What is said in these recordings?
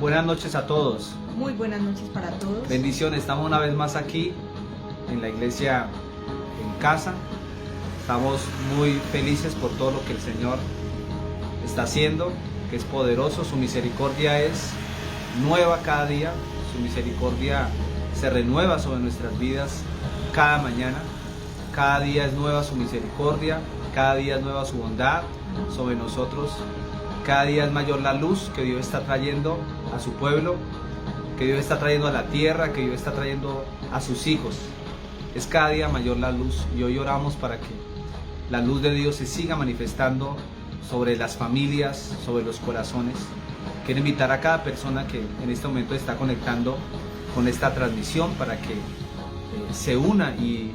Buenas noches a todos. Muy buenas noches para todos. Bendiciones, estamos una vez más aquí en la iglesia en casa. Estamos muy felices por todo lo que el Señor está haciendo, que es poderoso. Su misericordia es nueva cada día. Su misericordia se renueva sobre nuestras vidas cada mañana. Cada día es nueva su misericordia, cada día es nueva su bondad sobre nosotros. Cada día es mayor la luz que Dios está trayendo a su pueblo, que Dios está trayendo a la tierra, que Dios está trayendo a sus hijos. Es cada día mayor la luz y hoy oramos para que la luz de Dios se siga manifestando sobre las familias, sobre los corazones. Quiero invitar a cada persona que en este momento está conectando con esta transmisión para que se una y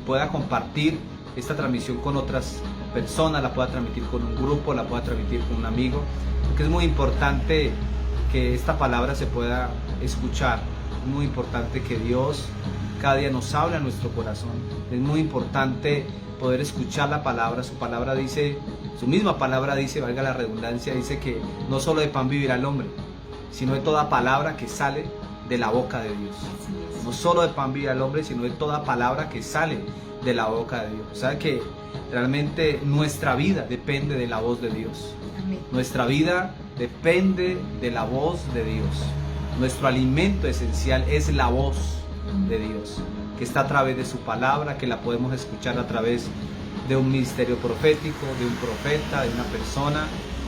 pueda compartir esta transmisión con otras personas, la pueda transmitir con un grupo, la pueda transmitir con un amigo, porque es muy importante que esta palabra se pueda escuchar. Es muy importante que Dios cada día nos hable a nuestro corazón. Es muy importante poder escuchar la palabra. Su palabra dice, su misma palabra dice, valga la redundancia, dice que no solo de pan vivirá el hombre, sino de toda palabra que sale de la boca de Dios. No solo de pan vivirá el hombre, sino de toda palabra que sale de la boca de Dios. O sea que realmente nuestra vida depende de la voz de Dios. Amén. Nuestra vida depende de la voz de Dios. Nuestro alimento esencial es la voz de Dios, que está a través de su palabra, que la podemos escuchar a través de un ministerio profético, de un profeta, de una persona,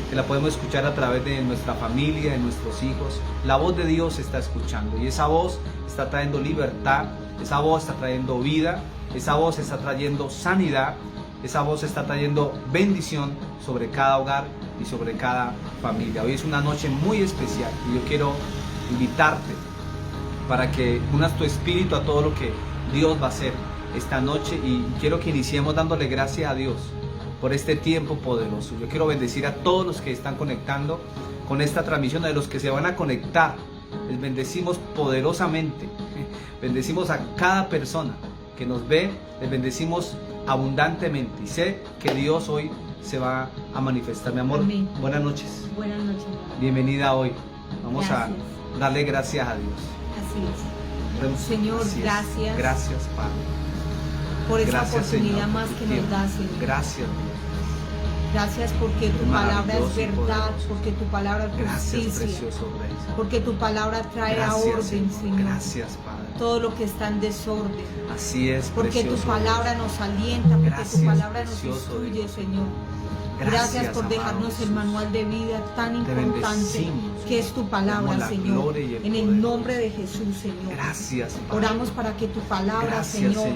que la podemos escuchar a través de nuestra familia, de nuestros hijos. La voz de Dios se está escuchando y esa voz está trayendo libertad, esa voz está trayendo vida, esa voz está trayendo sanidad, esa voz está trayendo bendición sobre cada hogar y sobre cada familia. Hoy es una noche muy especial y yo quiero invitarte para que unas tu espíritu a todo lo que Dios va a hacer esta noche, y quiero que iniciemos dándole gracias a Dios por este tiempo poderoso. Yo quiero bendecir a todos los que están conectando con esta transmisión, a los que se van a conectar. Les bendecimos poderosamente. Bendecimos a cada persona que nos ve, les bendecimos abundantemente. Y sé que Dios hoy se va a manifestar. Mi amor, amén. Buenas noches. Buenas noches. Bienvenida hoy. Vamos gracias. A darle gracias a Dios. Así es. Señor, así es. Gracias. Gracias, Padre. Por esta Gracias, oportunidad Señor, más que nos das, Señor. Gracias. Gracias porque tu palabra es verdad, porque tu palabra es justicia, porque tu palabra trae a orden, Señor. Gracias, Padre. Todo lo que está en desorden. Así es, porque tu palabra nos alienta, porque tu palabra nos instruye, Señor. Gracias por dejarnos el manual de vida tan importante que es tu palabra, Señor. En el nombre de Jesús, Señor. Gracias, Padre. Oramos para que tu palabra, Señor,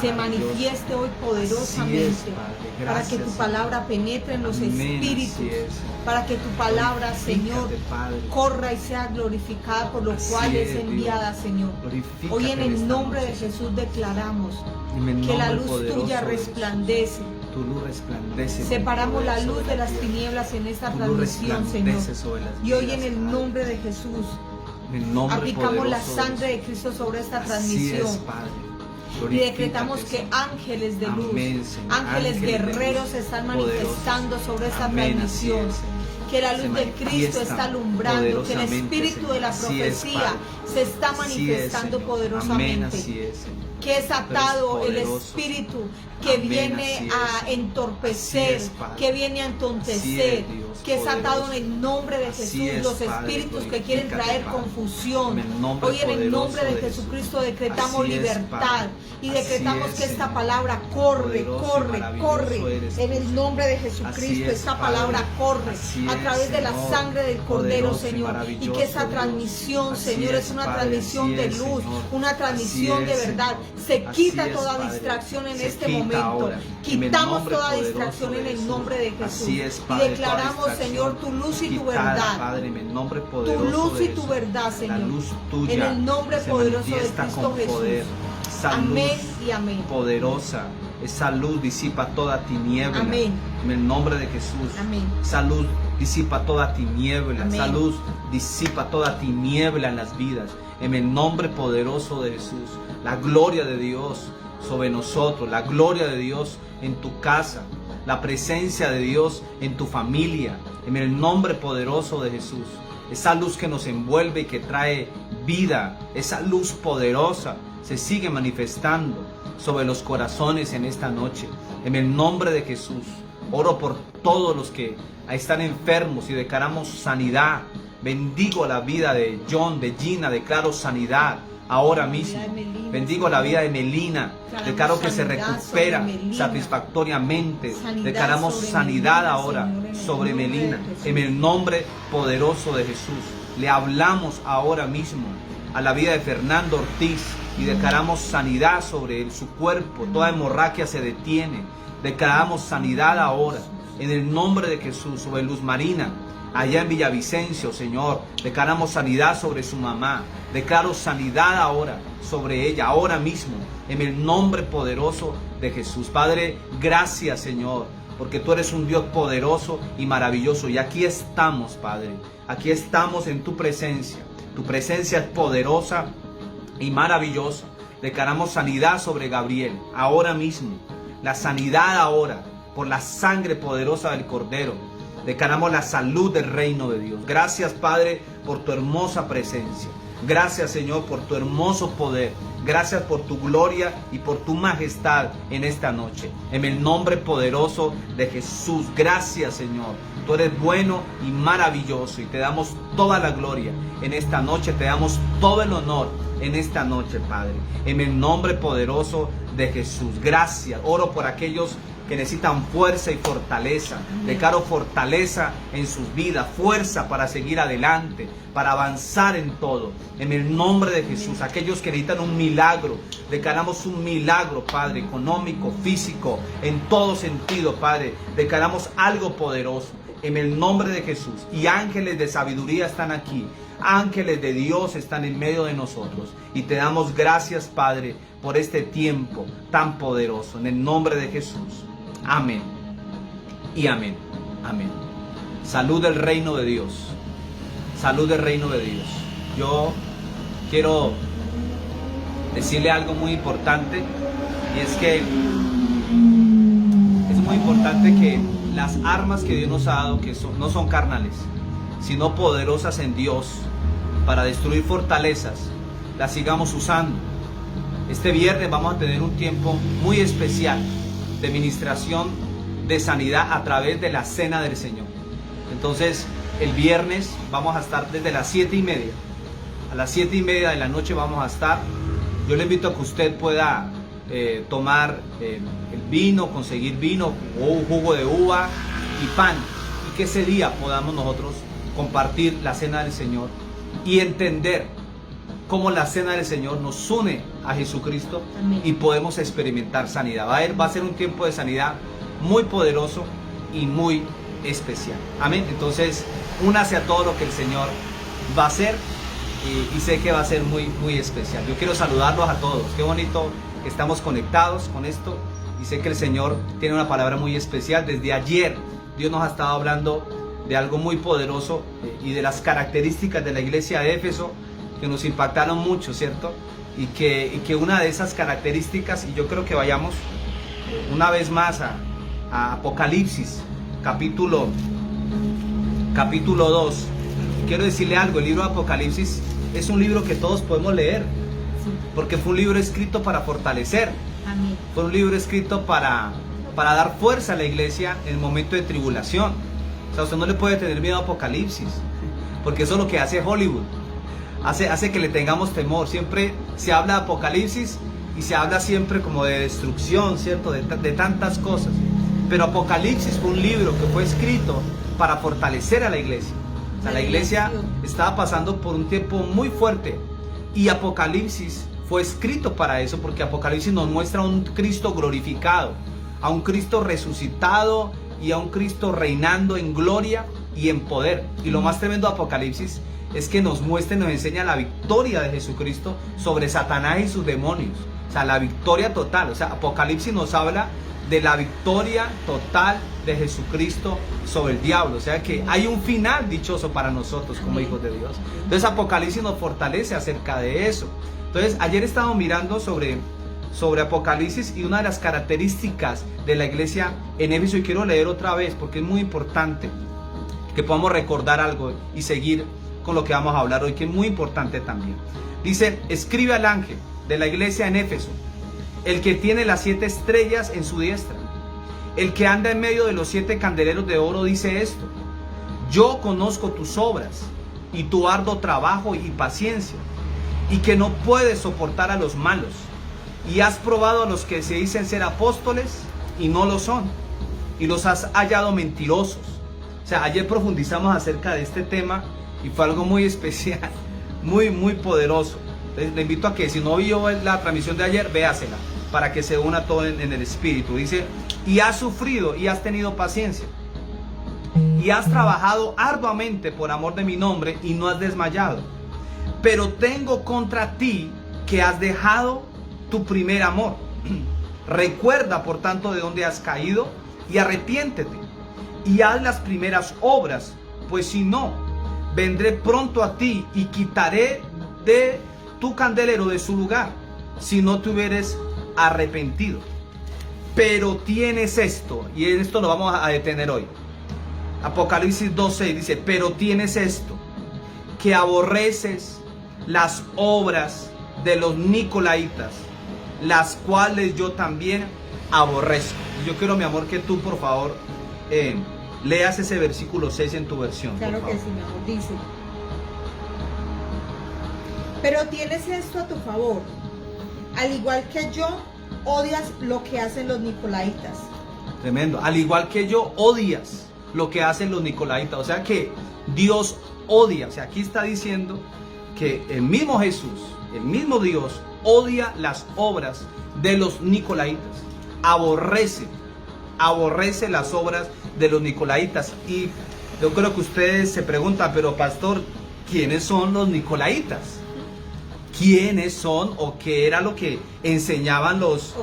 se manifieste hoy poderosamente, para que tu palabra penetre en los espíritus, para que tu palabra, Señor, corra y sea glorificada por lo cual es enviada, Señor. Hoy en el nombre de Jesús declaramos que la luz tuya resplandece. Tu luz resplandece. Separamos la luz de las tinieblas en esta transmisión, Señor. Y hoy en el nombre de Jesús aplicamos la sangre de Cristo sobre esta transmisión. Y decretamos que ángeles de luz, ángeles guerreros se están manifestando sobre esta transmisión. Que la luz de Cristo está alumbrando, que el espíritu de la profecía se está manifestando poderosamente. Que es atado el espíritu que viene a entorpecer, que viene a entontecer, que es atado en el nombre de Jesús los espíritus que quieren traer confusión. Hoy en el nombre de Jesucristo decretamos libertad y decretamos que esta palabra corre en el nombre de Jesucristo. Esta palabra corre a través de la sangre del Cordero, Señor, y que esta transmisión, Señor, es una transmisión de luz, una transmisión de verdad. Se quita toda distracción en este momento. Quitamos toda distracción en el nombre de Jesús. Y declaramos, Señor, tu luz y tu verdad. Tu luz y tu verdad, Señor. En el nombre poderoso de Cristo Jesús. Amén y amén. Poderosa. Esa luz disipa toda tiniebla. Amén. En el nombre de Jesús. Amén. Esa luz disipa toda tiniebla. Amén. Esa luz disipa toda tiniebla en las vidas. En el nombre poderoso de Jesús. La gloria de Dios sobre nosotros. La gloria de Dios en tu casa. La presencia de Dios en tu familia. En el nombre poderoso de Jesús. esa luz que nos envuelve y que trae vida, esa luz poderosa se sigue manifestando sobre los corazones en esta noche. En el nombre de Jesús, oro por todos los que están enfermos y declaramos sanidad. Bendigo la vida de John, de Gina, declaro sanidad ahora mismo. Bendigo la vida de Melina, declaro que se recupera satisfactoriamente. Declaramos sanidad ahora sobre Melina, en el nombre poderoso de Jesús. Le hablamos ahora mismo a la vida de Fernando Ortiz y declaramos sanidad sobre él, su cuerpo, toda hemorragia se detiene. Declaramos sanidad ahora, en el nombre de Jesús, sobre Luz Marina, allá en Villavicencio, Señor. Declaramos sanidad sobre su mamá. Declaro sanidad ahora sobre ella, ahora mismo, en el nombre poderoso de Jesús. Padre, gracias, Señor, porque tú eres un Dios poderoso y maravilloso. Y aquí estamos, Padre. Aquí estamos en tu presencia. Tu presencia es poderosa y maravillosa. Declaramos sanidad sobre Gabriel, ahora mismo. La sanidad ahora, por la sangre poderosa del Cordero. Declaramos la salud del reino de Dios. Gracias, Padre, por tu hermosa presencia. Gracias, Señor, por tu hermoso poder. Gracias por tu gloria y por tu majestad en esta noche. En el nombre poderoso de Jesús. Gracias, Señor. Tú eres bueno y maravilloso y te damos toda la gloria en esta noche. Te damos todo el honor en esta noche, Padre. En el nombre poderoso de Jesús. Gracias. Oro por aquellos que necesitan fuerza y fortaleza. Declaro fortaleza en sus vidas, fuerza para seguir adelante, para avanzar en todo. En el nombre de Jesús, aquellos que necesitan un milagro, declaramos un milagro, Padre, económico, físico, en todo sentido, Padre. Declaramos algo poderoso en el nombre de Jesús. Y ángeles de sabiduría están aquí. Ángeles de Dios están en medio de nosotros. Y te damos gracias, Padre, por este tiempo tan poderoso. En el nombre de Jesús. Amén y amén, amén. Salud del reino de Dios. Salud del reino de Dios. Yo quiero decirle algo muy importante, y es que es muy importante que las armas que Dios nos ha dado, que no son carnales, sino poderosas en Dios para destruir fortalezas, las sigamos usando. Este viernes vamos a tener un tiempo muy especial de ministración de sanidad a través de la Cena del Señor. Entonces, el viernes vamos a estar desde las 7:30. A las 7:30 de la noche vamos a estar. Yo le invito a que usted pueda tomar el vino, conseguir vino o un jugo de uva y pan, y que ese día podamos nosotros compartir la Cena del Señor y entender cómo la Cena del Señor nos une a Jesucristo. Amén. Y podemos experimentar sanidad. Va a ser un tiempo de sanidad muy poderoso y muy especial. Amén. Entonces, únase a todo lo que el Señor va a hacer, y sé que va a ser muy, muy especial. Yo quiero saludarlos a todos. Qué bonito que estamos conectados con esto, y sé que el Señor tiene una palabra muy especial. Desde ayer Dios nos ha estado hablando de algo muy poderoso y de las características de la iglesia de Éfeso que nos impactaron mucho, ¿cierto? Y que una de esas características, y yo creo que vayamos una vez más a Apocalipsis, capítulo 2. Quiero decirle algo, el libro de Apocalipsis es un libro que todos podemos leer, porque fue un libro escrito para fortalecer. Amén. Fue un libro escrito para dar fuerza a la iglesia en el momento de tribulación. O sea, usted no le puede tener miedo a Apocalipsis, porque eso es lo que hace Hollywood. Hace que le tengamos temor. Siempre se habla de Apocalipsis y se habla siempre como de destrucción, ¿cierto? De tantas cosas. Pero Apocalipsis fue un libro que fue escrito para fortalecer a la iglesia. O sea, la iglesia estaba pasando por un tiempo muy fuerte, y Apocalipsis fue escrito para eso, porque Apocalipsis nos muestra a un Cristo glorificado, a un Cristo resucitado y a un Cristo reinando en gloria y en poder. Y lo más tremendo de Apocalipsis es que nos muestra y nos enseña la victoria de Jesucristo sobre Satanás y sus demonios. O sea, la victoria total. O sea, Apocalipsis nos habla de la victoria total de Jesucristo sobre el diablo. O sea que hay un final dichoso para nosotros como hijos de Dios. Entonces Apocalipsis nos fortalece acerca de eso. Entonces ayer estábamos mirando sobre Apocalipsis y una de las características de la iglesia en Éfeso, y quiero leer otra vez porque es muy importante que podamos recordar algo y seguir con lo que vamos a hablar hoy, que es muy importante también. Dice, escribe al ángel de la iglesia en Éfeso, el que tiene las 7 estrellas en su diestra, el que anda en medio de los 7 candeleros de oro, dice esto: yo conozco tus obras y tu arduo trabajo y paciencia, y que no puedes soportar a los malos, y has probado a los que se dicen ser apóstoles y no lo son, y los has hallado mentirosos. O sea, ayer profundizamos acerca de este tema y fue algo muy especial, muy poderoso. Entonces, le invito a que si no vio la transmisión de ayer, véasela para que se una todo en el espíritu. Dice, y has sufrido y has tenido paciencia, y has trabajado arduamente por amor de mi nombre y no has desmayado. Pero tengo contra ti que has dejado tu primer amor. Recuerda, por tanto, de dónde has caído y arrepiéntete y haz las primeras obras, pues si no, vendré pronto a ti y quitaré de tu candelero de su lugar, si no te hubieres arrepentido. Pero tienes esto, y en esto lo vamos a detener hoy. Apocalipsis 2:6 dice, pero tienes esto, que aborreces las obras de los nicolaitas, las cuales yo también aborrezco. Yo quiero, mi amor, que tú, por favor, leas ese versículo 6 en tu versión. Claro que sí, mi amor. Dice, pero tienes esto a tu favor, al igual que yo, odias lo que hacen los nicolaitas. Tremendo. Al igual que yo, odias lo que hacen los nicolaitas. O sea que Dios odia. O sea, aquí está diciendo que el mismo Jesús, el mismo Dios, odia las obras de los nicolaitas. Aborrece las obras de los nicolaitas. Y yo creo que ustedes se preguntan, pero pastor, ¿quiénes son los nicolaitas? ¿Quiénes son o qué era lo que enseñaban los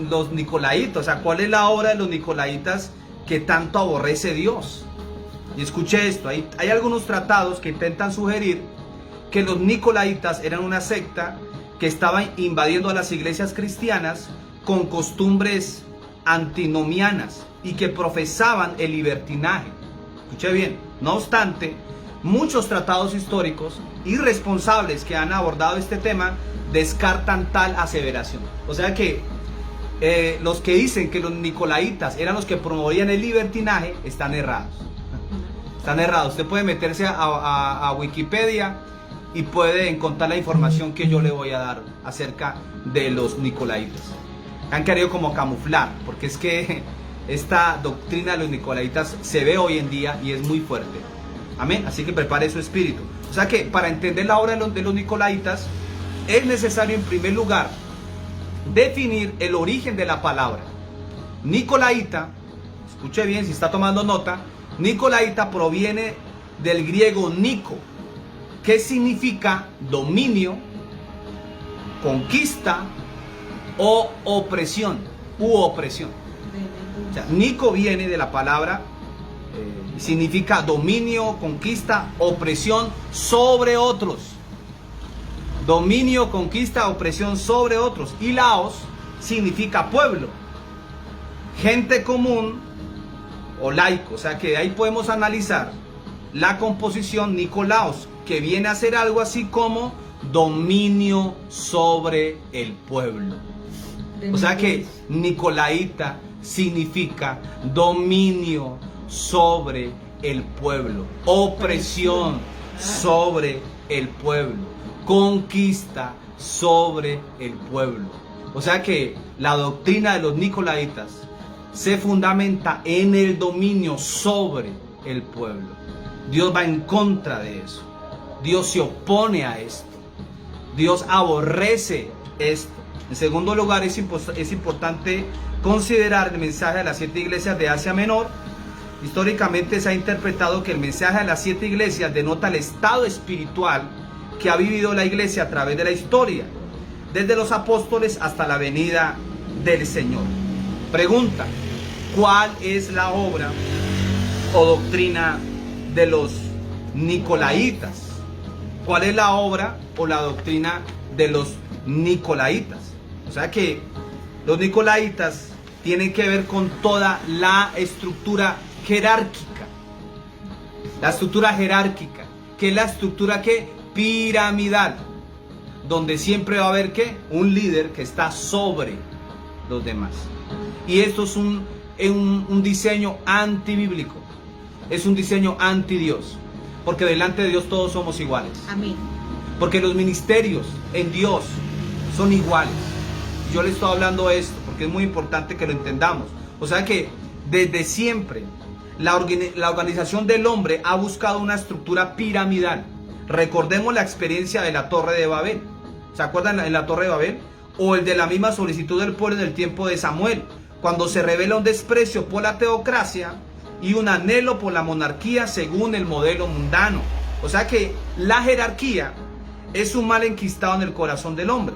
los nicolaitas? O sea, ¿cuál es la obra de los nicolaitas que tanto aborrece Dios? Y escuche esto, hay algunos tratados que intentan sugerir que los nicolaitas eran una secta que estaba invadiendo a las iglesias cristianas con costumbres antinomianas y que profesaban el libertinaje. Escuche bien, no obstante, muchos tratados históricos irresponsables que han abordado este tema descartan tal aseveración. O sea que los que dicen que los nicolaitas eran los que promovían el libertinaje están errados. Están errados. Usted puede meterse a Wikipedia y puede encontrar la información que yo le voy a dar acerca de los nicolaitas. Han querido como camuflar, porque es que esta doctrina de los nicolaitas se ve hoy en día y es muy fuerte. Amén. Así que prepare su espíritu. O sea que para entender la obra de los nicolaitas es necesario en primer lugar definir el origen de la palabra. Nicolaita, escuche bien si está tomando nota, nicolaita proviene del griego nico, que significa dominio, conquista o opresión u opresión. O sea, nico viene de la palabra significa dominio, conquista, opresión sobre otros. Dominio, conquista, opresión sobre otros. Y laos significa pueblo, gente común o laico. O sea que de ahí podemos analizar la composición nicolaos, que viene a ser algo así como dominio sobre el pueblo. O sea que nicolaita significa dominio sobre el pueblo, opresión sobre el pueblo, conquista sobre el pueblo. O sea que la doctrina de los nicolaitas se fundamenta en el dominio sobre el pueblo. Dios va en contra de eso. Dios se opone a esto. Dios aborrece esto. En segundo lugar, es importante considerar el mensaje de las 7 iglesias de Asia Menor. Históricamente se ha interpretado que el mensaje de las 7 iglesias denota el estado espiritual que ha vivido la iglesia a través de la historia, desde los apóstoles hasta la venida del Señor. Pregunta: ¿cuál es la obra o doctrina de los nicolaitas? ¿Cuál es la obra o la doctrina de los nicolaitas? O sea que los nicolaitas tienen que ver con toda la estructura jerárquica La estructura jerárquica, que es la estructura que piramidal, donde siempre va a haber ¿qué? Un líder que está sobre los demás. Y esto es un diseño antibíblico, es un diseño anti Dios, porque delante de Dios todos somos iguales. Amén. Porque los ministerios en Dios son iguales. Yo le estoy hablando esto porque es muy importante que lo entendamos. O sea que desde siempre la organización del hombre ha buscado una estructura piramidal. Recordemos la experiencia de la Torre de Babel. ¿Se acuerdan en la Torre de Babel? O el de la misma solicitud del pueblo en el tiempo de Samuel, cuando se revela un desprecio por la teocracia y un anhelo por la monarquía según el modelo mundano. O sea que la jerarquía es un mal enquistado en el corazón del hombre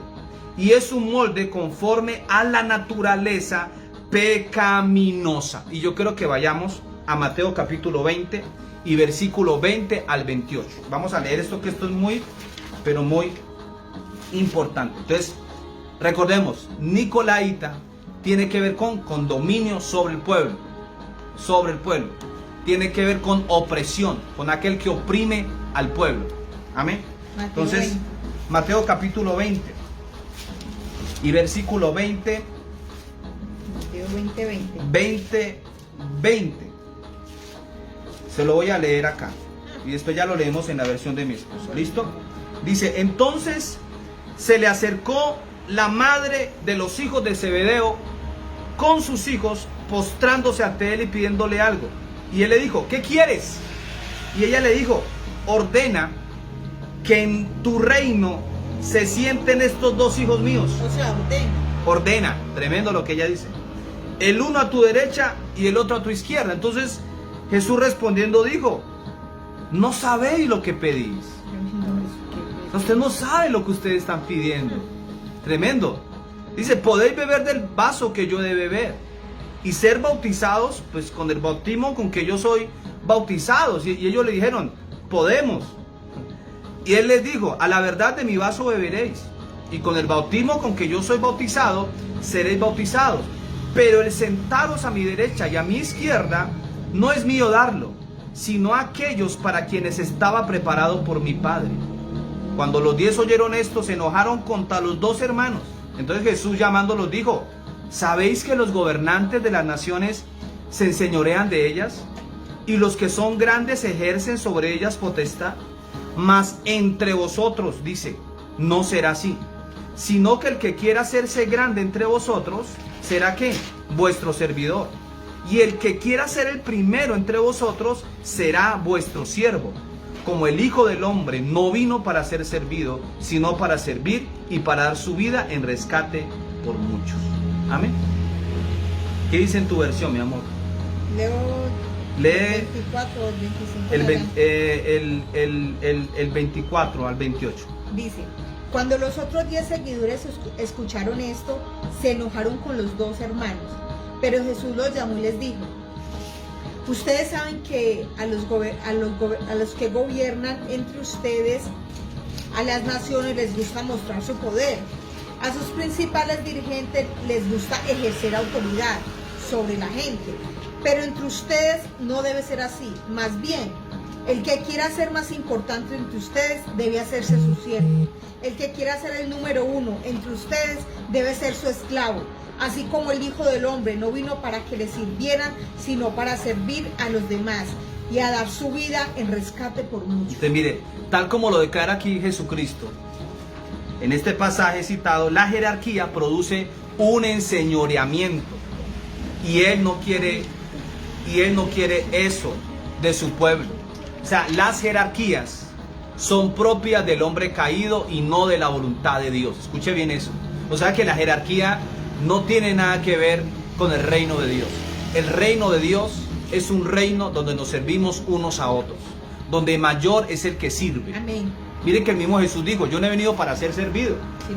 y es un molde conforme a la naturaleza pecaminosa. Y yo quiero que vayamos a Mateo capítulo 20 y versículo 20 al 28. Vamos a leer esto, que esto es muy, pero muy importante. Entonces, recordemos, Nicolaita tiene que ver con dominio sobre el pueblo. Sobre el pueblo. Tiene que ver con opresión, con aquel que oprime al pueblo. Amén. Entonces, Mateo capítulo 20 y versículo 20. Mateo 20. Se lo voy a leer acá y después ya lo leemos en la versión de mi esposo. ¿Listo? Dice: entonces se le acercó la madre de los hijos de Zebedeo con sus hijos, postrándose ante él y pidiéndole algo. Y él le dijo: ¿qué quieres? Y ella le dijo: ordena que en tu reino se sienten estos dos hijos míos. O sea, Ordena, tremendo lo que ella dice. El uno a tu derecha y el otro a tu izquierda. Entonces Jesús respondiendo dijo: no sabéis lo que pedís. Usted no sabe lo que ustedes están pidiendo. Tremendo. Dice: podéis beber del vaso que yo he de beber y ser bautizados pues con el bautismo con que yo soy bautizados. Y ellos le dijeron: podemos. Y él les dijo: a la verdad de mi vaso beberéis, y con el bautismo con que yo soy bautizado seréis bautizados. Pero el sentaros a mi derecha y a mi izquierda no es mío darlo, sino a aquellos para quienes estaba preparado por mi Padre. Cuando los 10 oyeron esto, se enojaron contra los dos hermanos. Entonces Jesús, llamándolos, dijo: ¿sabéis que los gobernantes de las naciones se enseñorean de ellas? Y los que son grandes ejercen sobre ellas potestad. Mas entre vosotros, dice, no será así, sino que el que quiera hacerse grande entre vosotros, será ¿qué? Vuestro servidor. Y el que quiera ser el primero entre vosotros, será vuestro siervo. Como el Hijo del Hombre no vino para ser servido, sino para servir y para dar su vida en rescate por muchos. Amén. ¿Qué dice en tu versión, mi amor? Lee 24 o 25. El 24 al 28. Dice: cuando los otros 10 seguidores escucharon esto, se enojaron con los dos hermanos. Pero Jesús los llamó y les dijo: ustedes saben que a los que gobiernan entre ustedes, a las naciones les gusta mostrar su poder. A sus principales dirigentes les gusta ejercer autoridad sobre la gente. Pero entre ustedes no debe ser así. Más bien, el que quiera ser más importante entre ustedes debe hacerse su siervo. El que quiera ser el número uno entre ustedes debe ser su esclavo. Así como el Hijo del Hombre no vino para que le sirvieran, sino para servir a los demás y a dar su vida en rescate por muchos. Usted mire, tal como lo declara aquí Jesucristo, en este pasaje citado, la jerarquía produce un enseñoreamiento. Y Él no quiere eso de su pueblo. O sea, las jerarquías son propias del hombre caído y no de la voluntad de Dios. Escuche bien eso. O sea que la jerarquía no tiene nada que ver con el reino de Dios. El reino de Dios es un reino donde nos servimos unos a otros, donde mayor es el que sirve. Amén. Miren que el mismo Jesús dijo: yo no he venido para ser servido,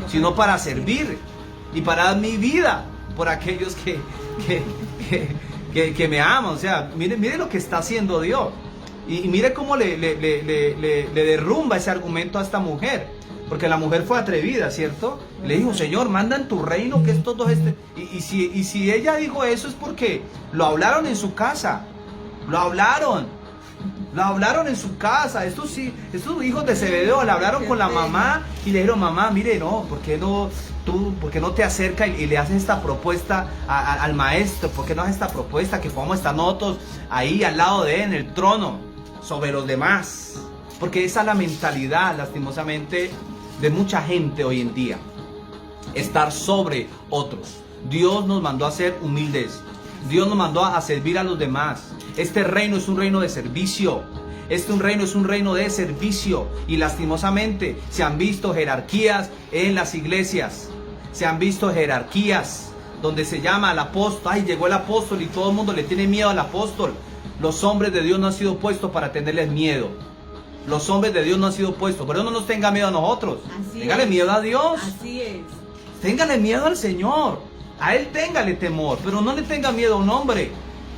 sino para servir y para dar mi vida por aquellos que me aman. O sea, mire lo que está haciendo Dios. Y mire cómo le derrumba ese argumento a esta mujer. Porque la mujer fue atrevida, ¿cierto? Le dijo: Señor, manda en tu reino que estos dos Y si ella dijo eso es porque lo hablaron en su casa. Lo hablaron. Lo hablaron en su casa. Estos hijos de Zebedeo le hablaron con la mamá y le dijeron, mamá, mire, no, ¿por qué no te acercas y le haces esta propuesta al maestro? ¿Por qué no haces esta propuesta que podamos estar nosotros ahí al lado de él, en el trono, sobre los demás? Porque esa es la mentalidad, lastimosamente, de mucha gente hoy en día. Estar sobre otros. Dios nos mandó a ser humildes. Dios nos mandó a servir a los demás. Este reino es un reino de servicio. Reino es un reino de servicio. Y lastimosamente se han visto jerarquías en las iglesias. Se han visto jerarquías donde se llama al apóstol. Ay, llegó el apóstol y todo el mundo le tiene miedo al apóstol. Los hombres de Dios no han sido puestos para tenerles miedo. Los hombres de Dios no han sido puestos. Pero no nos tenga miedo a nosotros. Téngale miedo a Dios. Así es. Téngale miedo al Señor. A Él téngale temor, pero no le tenga miedo a un hombre.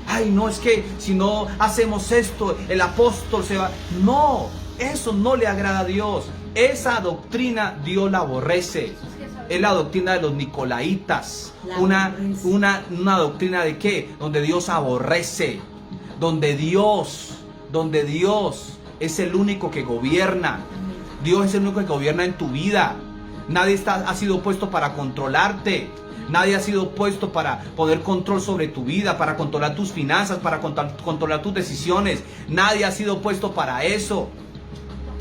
Ay, no, es que si no hacemos esto, el apóstol se va. No, eso no le agrada a Dios. Esa doctrina Dios la aborrece. Es la doctrina de los nicolaitas. Una doctrina de ¿qué? Donde Dios aborrece. Donde Dios es el único que gobierna. Dios es el único que gobierna en tu vida. Nadie ha sido puesto para controlarte. Nadie ha sido puesto para poner control sobre tu vida, para controlar tus finanzas, para controlar tus decisiones. Nadie ha sido puesto para eso.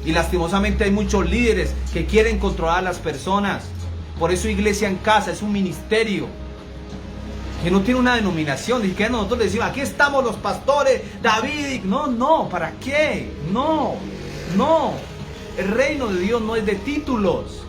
Y lastimosamente hay muchos líderes que quieren controlar a las personas. Por eso Iglesia en Casa es un ministerio que no tiene una denominación. Y que nosotros le decimos, aquí estamos los pastores, David. No, ¿para qué? No. El reino de Dios no es de títulos.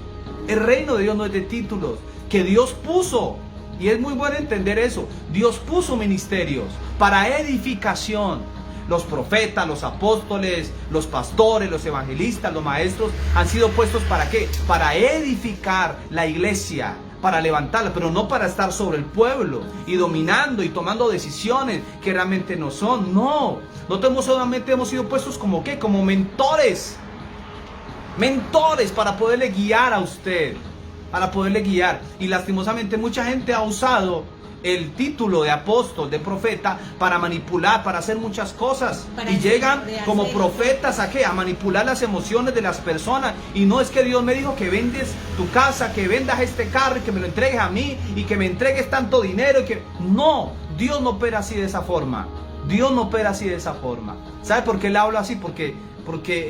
El reino de Dios no es de títulos. Que Dios puso, y es muy bueno entender eso, Dios puso ministerios para edificación. Los profetas, los apóstoles, los pastores, los evangelistas, los maestros han sido puestos ¿para qué? Para edificar la iglesia, para levantarla, pero no para estar sobre el pueblo y dominando y tomando decisiones que realmente no son. No, nosotros solamente hemos sido puestos como ¿qué? Como mentores para poderle guiar a usted. Para poderle guiar. Y lastimosamente mucha gente ha usado el título de apóstol, de profeta, para manipular, para hacer muchas cosas. Y llegan como profetas ¿a qué? A manipular las emociones de las personas. Y no es que Dios me dijo que vendes tu casa, que vendas este carro y que me lo entregues a mí y que me entregues tanto dinero. Y que... No, Dios no opera así de esa forma. Dios no opera así de esa forma. ¿Sabe por qué le hablo así? Porque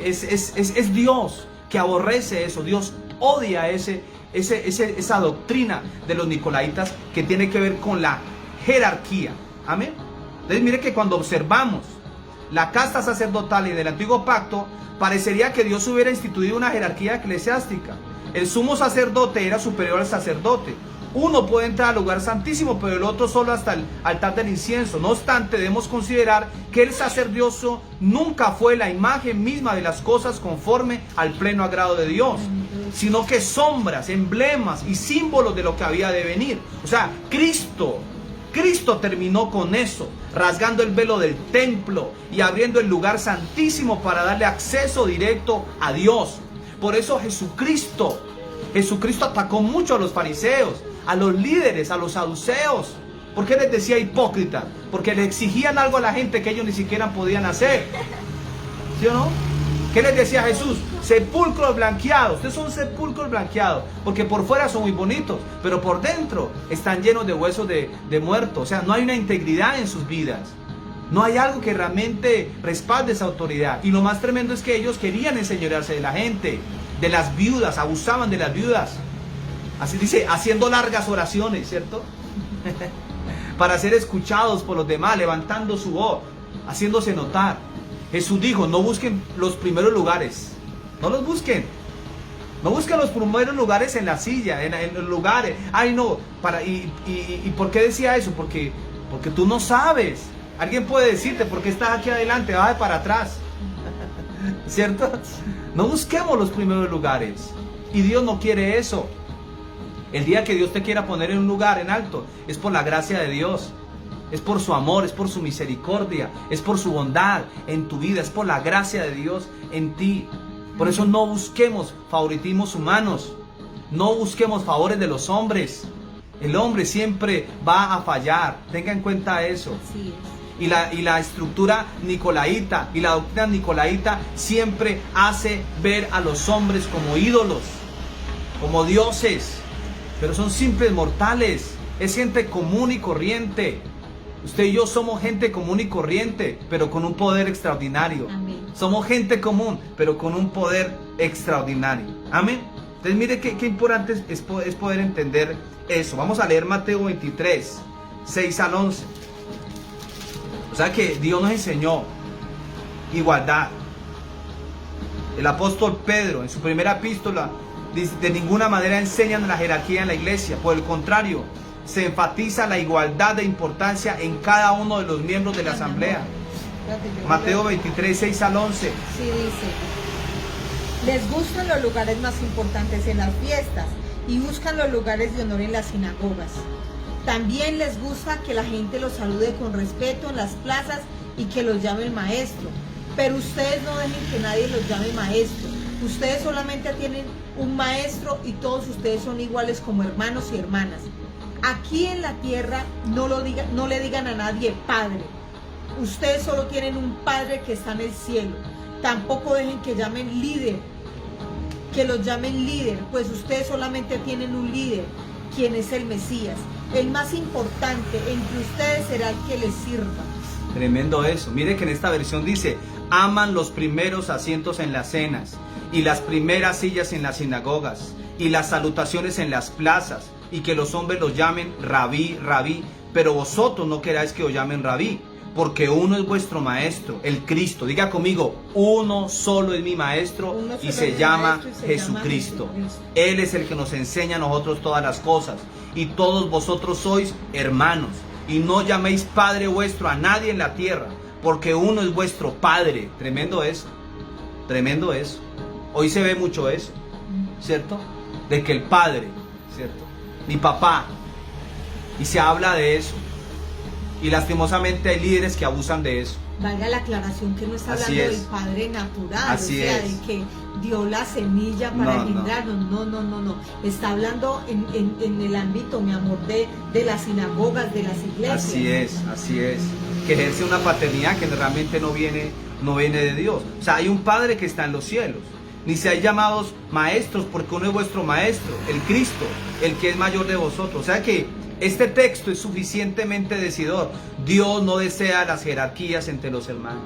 es Dios que aborrece eso. Dios odia esa doctrina de los nicolaitas que tiene que ver con la jerarquía. Amén. Entonces mire que cuando observamos la casta sacerdotal y del antiguo pacto, parecería que Dios hubiera instituido una jerarquía eclesiástica. El sumo sacerdote era superior al sacerdote. Uno puede entrar al lugar santísimo, pero el otro solo hasta el altar del incienso. No obstante, debemos considerar que el sacerdocio nunca fue la imagen misma de las cosas conforme al pleno agrado de Dios, sino que sombras, emblemas y símbolos de lo que había de venir. O sea, Cristo terminó con eso, rasgando el velo del templo y abriendo el lugar santísimo para darle acceso directo a Dios. Por eso Jesucristo atacó mucho a los fariseos, a los líderes, a los saduceos. ¿Por qué les decía hipócritas? Porque le exigían algo a la gente que ellos ni siquiera podían hacer. ¿Sí o no? ¿Qué les decía Jesús? Sepulcros blanqueados. Ustedes son sepulcros blanqueados. Porque por fuera son muy bonitos, pero por dentro están llenos de huesos de muertos. O sea, no hay una integridad en sus vidas. No hay algo que realmente respalde esa autoridad. Y lo más tremendo es que ellos querían enseñorearse de la gente, de las viudas, abusaban de las viudas. Así dice, haciendo largas oraciones, ¿cierto? Para ser escuchados por los demás, levantando su voz, haciéndose notar. Jesús dijo, no busquen los primeros lugares. No los busquen. No busquen los primeros lugares en la silla, en los lugares. Ay, no. ¿Y por qué decía eso? Porque tú no sabes. Alguien puede decirte, ¿por qué estás aquí adelante? Baja para atrás. ¿Cierto? No busquemos los primeros lugares. Y Dios no quiere eso. El día que Dios te quiera poner en un lugar en alto, es por la gracia de Dios. Es por su amor, es por su misericordia, es por su bondad en tu vida, es por la gracia de Dios en ti. Por eso no busquemos favoritismos humanos. No busquemos favores de los hombres. El hombre siempre va a fallar. Tenga en cuenta eso. Y la estructura nicolaíta y la doctrina nicolaíta siempre hace ver a los hombres como ídolos, como dioses, pero son simples mortales, es gente común y corriente. Usted y yo somos gente común y corriente, pero con un poder extraordinario. Amén. Somos gente común, pero con un poder extraordinario. Amén. Entonces mire qué importante es poder entender eso. Vamos a leer Mateo 23, 6 al 11. O sea que Dios nos enseñó igualdad. El apóstol Pedro en su primera epístola dice: de ninguna manera enseñan la jerarquía en la iglesia. Por el contrario, se enfatiza la igualdad de importancia en cada uno de los miembros de la asamblea. Mateo 23, 6 al 11. Sí, dice: les gustan los lugares más importantes en las fiestas y buscan los lugares de honor en las sinagogas. También les gusta que la gente los salude con respeto en las plazas y que los llame maestro. Pero ustedes no dejen que nadie los llame maestro. Ustedes solamente tienen un maestro y todos ustedes son iguales como hermanos y hermanas. Aquí en la tierra no le digan a nadie padre. Ustedes solo tienen un padre que está en el cielo. Tampoco dejen que los llamen líder, pues ustedes solamente tienen un líder, quien es el Mesías. El más importante entre ustedes será el que les sirva. Tremendo eso. Mire que en esta versión dice: aman los primeros asientos en las cenas y las primeras sillas en las sinagogas y las salutaciones en las plazas, y que los hombres los llamen rabí, rabí. Pero vosotros no queráis que os llamen rabí, porque uno es vuestro maestro, el Cristo. Diga conmigo: uno solo es mi maestro y se llama Jesucristo. Él es el que nos enseña a nosotros todas las cosas. Y todos vosotros sois hermanos. Y no llaméis Padre vuestro a nadie en la tierra, porque uno es vuestro Padre. Tremendo eso. Tremendo eso. Hoy se ve mucho eso, ¿cierto? De que el Padre, ¿cierto? Mi papá. Y se habla de eso. Y lastimosamente hay líderes que abusan de eso. Valga la aclaración que no está hablando del Padre natural, Así o sea, es. de que dio la semilla para engendrarnos. No. Está hablando en el ámbito, mi amor, de las sinagogas, de las iglesias. Así es. Que ejerce una paternidad que realmente no viene de Dios. O sea, hay un Padre que está en los cielos. Ni seáis llamados maestros, porque uno es vuestro maestro, el Cristo, el que es mayor de vosotros. O sea que este texto es suficientemente decidor. Dios no desea las jerarquías entre los hermanos.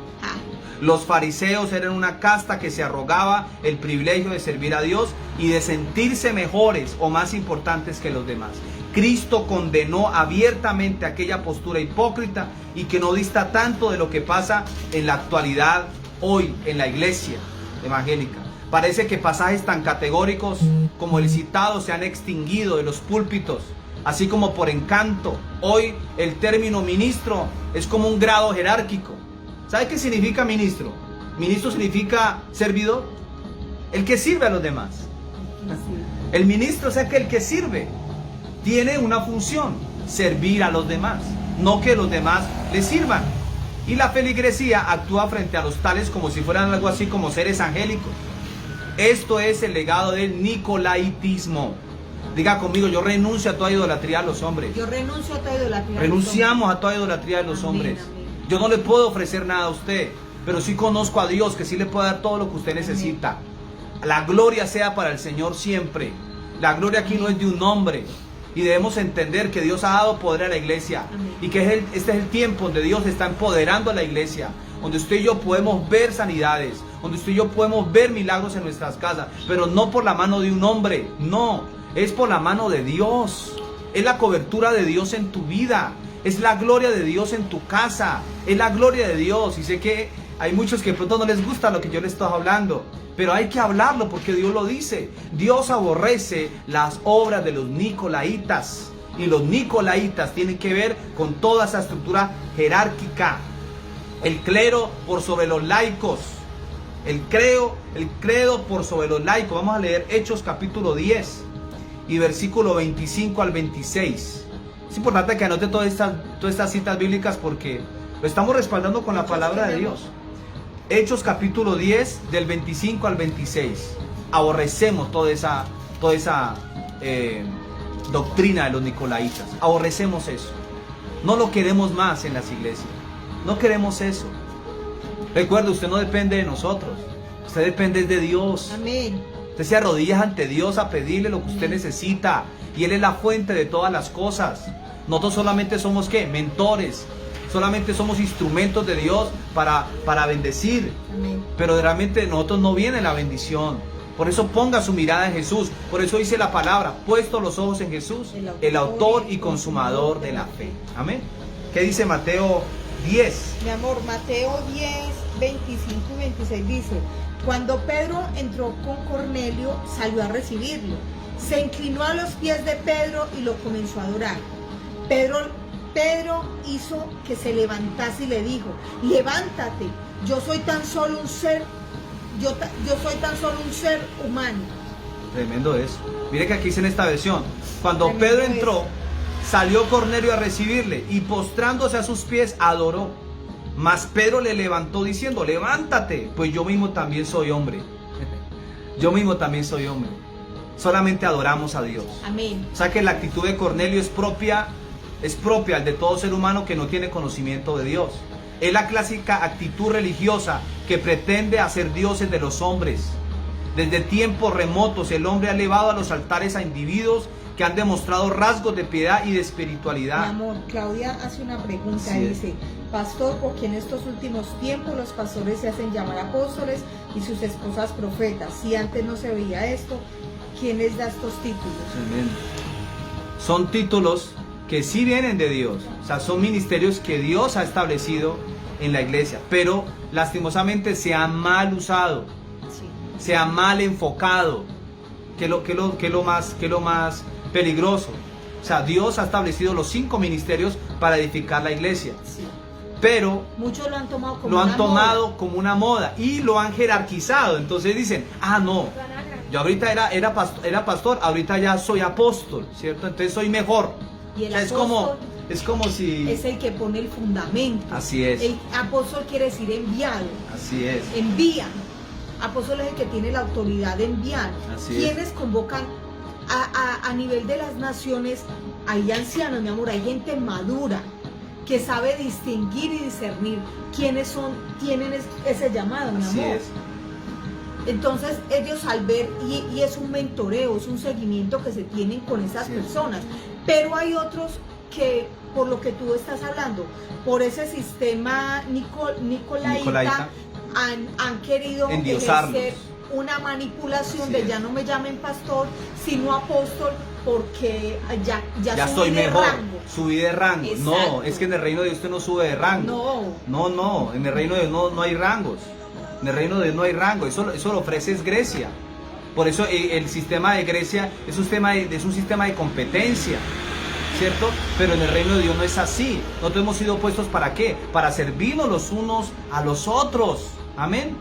Los fariseos eran una casta que se arrogaba el privilegio de servir a Dios y de sentirse mejores o más importantes que los demás. Cristo condenó abiertamente aquella postura hipócrita y que no dista tanto de lo que pasa en la actualidad hoy en la iglesia evangélica. Parece que pasajes tan categóricos como el citado se han extinguido de los púlpitos, así como por encanto. Hoy el término ministro es como un grado jerárquico. ¿Sabe qué significa ministro? Ministro significa servidor, el que sirve a los demás. El ministro, o sea que el que sirve, tiene una función: servir a los demás, no que los demás le sirvan. Y la feligresía actúa frente a los tales como si fueran algo así como seres angélicos. Esto es el legado del nicolaitismo. Diga conmigo: yo renuncio a toda idolatría a los hombres. Yo renuncio a toda idolatría. Renunciamos a toda idolatría de los hombres. Amén. Yo no le puedo ofrecer nada a usted, pero sí conozco a Dios, que sí le puede dar todo lo que usted necesita. La gloria sea para el Señor siempre. La gloria aquí no es de un hombre. Y debemos entender que Dios ha dado poder a la iglesia. Y que este es el tiempo donde Dios está empoderando a la iglesia. Donde usted y yo podemos ver sanidades. Donde usted y yo podemos ver milagros en nuestras casas. Pero no por la mano de un hombre. No, es por la mano de Dios. Es la cobertura de Dios en tu vida. Es la gloria de Dios en tu casa. Es la gloria de Dios. Y sé que hay muchos que de pronto no les gusta lo que yo les estoy hablando, pero hay que hablarlo porque Dios lo dice. Dios aborrece las obras de los nicolaitas. Y los nicolaitas tienen que ver con toda esa estructura jerárquica. El clero por sobre los laicos. El credo por sobre los laicos. Vamos a leer Hechos capítulo 10 y versículo 25 al 26. Es importante que anote todas estas citas bíblicas porque lo estamos respaldando con la palabra de Dios. Hechos capítulo 10 del 25 al 26. Aborrecemos toda esa doctrina de los nicolaitas. Aborrecemos eso. No lo queremos más en las iglesias. No queremos eso. Recuerde, usted no depende de nosotros. Usted depende de Dios. Amén. Usted se arrodilla ante Dios a pedirle lo que usted necesita. Y Él es la fuente de todas las cosas. Nosotros solamente somos, ¿qué? Mentores. Solamente somos instrumentos de Dios para bendecir. Amén. Pero realmente de nosotros no viene la bendición. Por eso ponga su mirada en Jesús. Por eso dice la palabra, puesto los ojos en Jesús, el autor y consumador de la fe. Amén. ¿Qué dice Mateo 10? Mi amor, Mateo 10, 25 y 26 dice: cuando Pedro entró con Cornelio, salió a recibirlo. Se inclinó a los pies de Pedro y lo comenzó a adorar. Pedro hizo que se levantase y le dijo: levántate, yo soy tan solo un ser humano. Tremendo eso. Mire que aquí dice en esta versión, cuando Pedro entró, salió Cornelio a recibirle y postrándose a sus pies adoró. Mas Pedro le levantó diciendo: levántate, pues yo mismo también soy hombre. Yo mismo también soy hombre. Solamente adoramos a Dios. Amén. O sea que la actitud de Cornelio es propia de todo ser humano que no tiene conocimiento de Dios. Es la clásica actitud religiosa que pretende hacer dioses de los hombres. Desde tiempos remotos el hombre ha elevado a los altares a individuos que han demostrado rasgos de piedad y de espiritualidad. Mi amor, Claudia hace una pregunta, dice: pastor, ¿por qué en estos últimos tiempos los pastores se hacen llamar apóstoles y sus esposas profetas? Si antes no se veía esto, ¿quién les da estos títulos? Amén. Son títulos que sí vienen de Dios, o sea, son ministerios que Dios ha establecido en la iglesia, pero lastimosamente se han mal usado, se ha mal enfocado, que es lo más peligroso. O sea, Dios ha establecido los 5 ministerios para edificar la iglesia, pero muchos lo han tomado como una moda y lo han jerarquizado. Entonces dicen: ah, no, yo ahorita era pastor, ahorita ya soy apóstol, ¿cierto? Entonces soy mejor. Y el apóstol es como si... es el que pone el fundamento. Así es. El apóstol quiere decir enviado. Así es. Envían. Apóstol es el que tiene la autoridad de enviar. Quienes convocan a nivel de las naciones. Hay ancianos, mi amor, hay gente madura que sabe distinguir y discernir quiénes tienen ese llamado, mi amor. Así es. Entonces ellos al ver, y es un mentoreo, es un seguimiento que se tienen con esas personas. Pero hay otros que, por lo que tú estás hablando, por ese sistema nicolaita han querido ejercer una manipulación de ya no me llamen pastor, sino apóstol, porque ya soy mejor, subí de rango. Exacto. No, es que en el reino de Dios usted no sube de rango. No, en el reino de Dios no hay rangos. En el reino de Dios no hay rango, eso lo ofrece es Grecia. Por eso el sistema de Grecia es un sistema de competencia, ¿cierto? Pero en el reino de Dios no es así. Nosotros hemos sido puestos ¿para qué? Para servirnos los unos a los otros. Amén.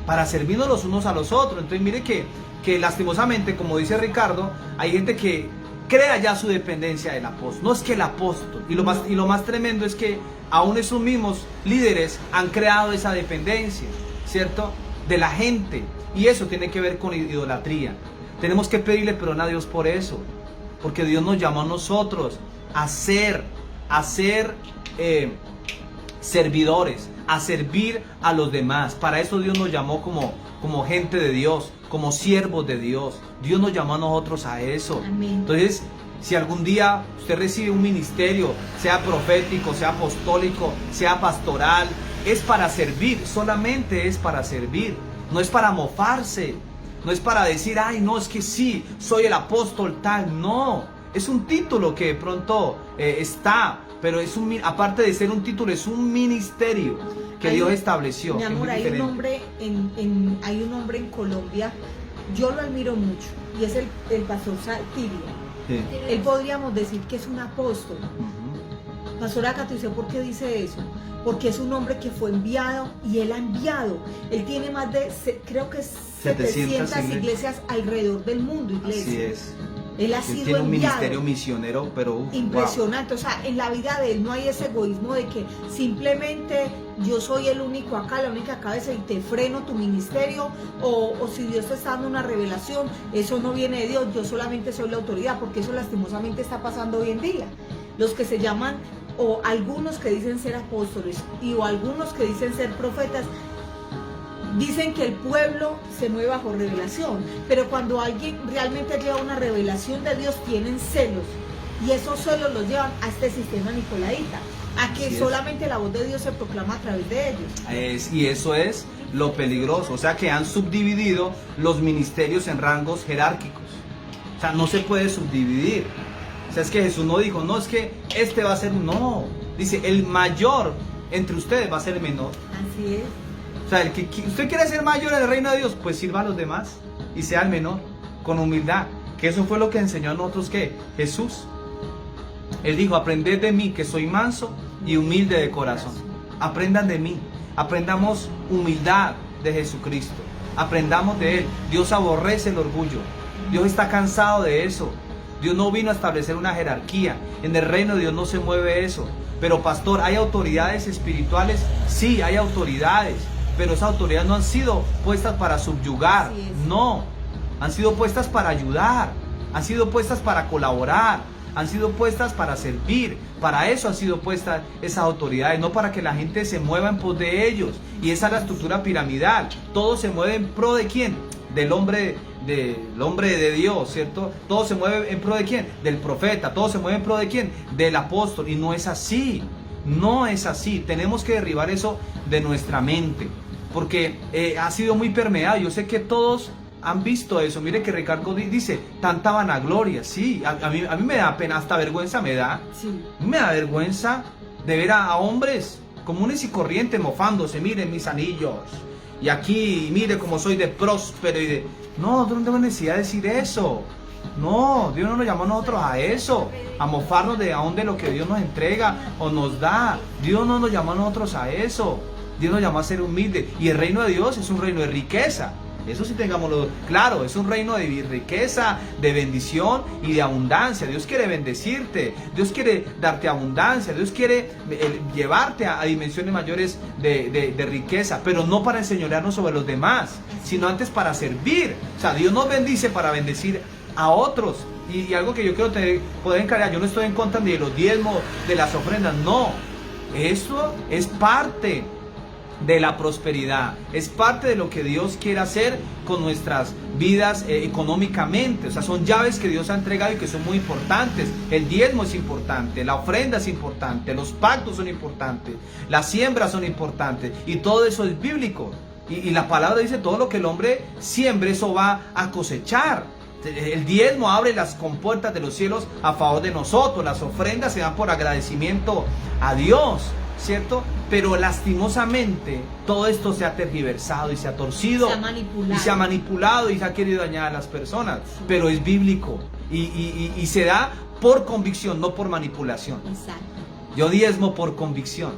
Para servirnos los unos a los otros. Entonces mire que lastimosamente, como dice Ricardo, hay gente que crea ya su dependencia del apóstol. No es que el apóstol. Y lo más tremendo es que aún esos mismos líderes han creado esa dependencia, ¿cierto? De la gente. Y eso tiene que ver con idolatría. Tenemos que pedirle perdón a Dios por eso. Porque Dios nos llamó a nosotros a ser servidores, a servir a los demás. Para eso Dios nos llamó como gente de Dios, como siervos de Dios. Dios nos llamó a nosotros a eso. Amén. Entonces, si algún día usted recibe un ministerio, sea profético, sea apostólico, sea pastoral, es para servir, solamente es para servir. No es para mofarse, no es para decir: ay, no, es que sí, soy el apóstol tal. No, es un título que de pronto está, pero aparte de ser un título, es un ministerio que Dios estableció. Mi amor, hay un hombre en Colombia, yo lo admiro mucho, y es el pastor Saltirio. Sí. Él podríamos decir que es un apóstol. Pastor Acato, ¿por qué dice eso? Porque es un hombre que fue enviado y él ha enviado. Él tiene más de, creo que 700 iglesias alrededor del mundo. Así es. Él ha sido tiene un enviado. ministerio misionero, pero impresionante. Wow. O sea, en la vida de él no hay ese egoísmo de que simplemente yo soy el único acá, la única cabeza y te freno tu ministerio, o si Dios te está dando una revelación, eso no viene de Dios, yo solamente soy la autoridad, porque eso lastimosamente está pasando hoy en día. Los que se llaman o algunos que dicen ser apóstoles o algunos que dicen ser profetas, dicen que el pueblo se mueve bajo revelación, pero cuando alguien realmente lleva una revelación de Dios, tienen celos, y esos celos los llevan a este sistema nicolaíta, a que solamente la voz de Dios se proclama a través de ellos. Y eso es lo peligroso, o sea que han subdividido los ministerios en rangos jerárquicos, o sea, no se puede subdividir. O sea, es que Jesús no dijo, no, es que este va a ser, no, dice, el mayor entre ustedes va a ser el menor. Así es. O sea, el que usted quiere ser mayor en el reino de Dios, pues sirva a los demás y sea el menor, con humildad. Que eso fue lo que enseñó a nosotros, ¿qué? Jesús. Él dijo, aprended de mí, que soy manso y humilde de corazón. Aprendan de mí, aprendamos humildad de Jesucristo, aprendamos de Él. Dios aborrece el orgullo, Dios está cansado de eso. Dios no vino a establecer una jerarquía. En el reino de Dios no se mueve eso. Pero pastor, ¿hay autoridades espirituales? Sí, hay autoridades. Pero esas autoridades no han sido puestas para subyugar. No, han sido puestas para ayudar. Han sido puestas para colaborar. Han sido puestas para servir. Para eso han sido puestas esas autoridades. No para que la gente se mueva en pos de ellos. Y esa es la estructura piramidal. Todo se mueve en pro de ¿quién? Del hombre de Dios, ¿cierto? Todo se mueve en pro de ¿quién? Del profeta. Todo se mueve en pro de ¿quién? Del apóstol. Y no es así. No es así. Tenemos que derribar eso de nuestra mente, porque ha sido muy permeado. Yo sé que todos han visto eso. Mire que Ricardo dice, tanta vanagloria. Sí, a mí me da pena, hasta vergüenza me da. Sí. Me da vergüenza de ver a hombres comunes y corrientes mofándose. Miren mis anillos. Y aquí, mire cómo soy de próspero y de... No, no tengo necesidad de decir eso. No, Dios no nos llamó a nosotros a eso, a mofarnos de aún de lo que Dios nos entrega o nos da. Dios no nos llamó a nosotros a eso. Dios nos llamó a ser humildes. Y el reino de Dios es un reino de riqueza. Eso sí tengámoslo claro, es un reino de riqueza, de bendición y de abundancia. Dios quiere bendecirte, Dios quiere darte abundancia, Dios quiere llevarte a dimensiones mayores de riqueza, pero no para enseñorearnos sobre los demás, sino antes para servir. O sea, Dios nos bendice para bendecir a otros. Y algo que yo quiero poder encargar, yo no estoy en contra ni de los diezmos, de las ofrendas, no. Eso es parte de la prosperidad, es parte de lo que Dios quiere hacer con nuestras vidas económicamente. O sea, son llaves que Dios ha entregado y que son muy importantes. El diezmo es importante, la ofrenda es importante, los pactos son importantes, las siembras son importantes, y todo eso es bíblico. Y la palabra dice, todo lo que el hombre siembre, eso va a cosechar. El diezmo abre las compuertas de los cielos a favor de nosotros. Las ofrendas se dan por agradecimiento a Dios, ¿cierto? Pero lastimosamente todo esto se ha tergiversado y se ha torcido, se ha manipulado y se ha querido dañar a las personas. Pero es bíblico y se da por convicción, no por manipulación. Exacto. Yo diezmo por convicción,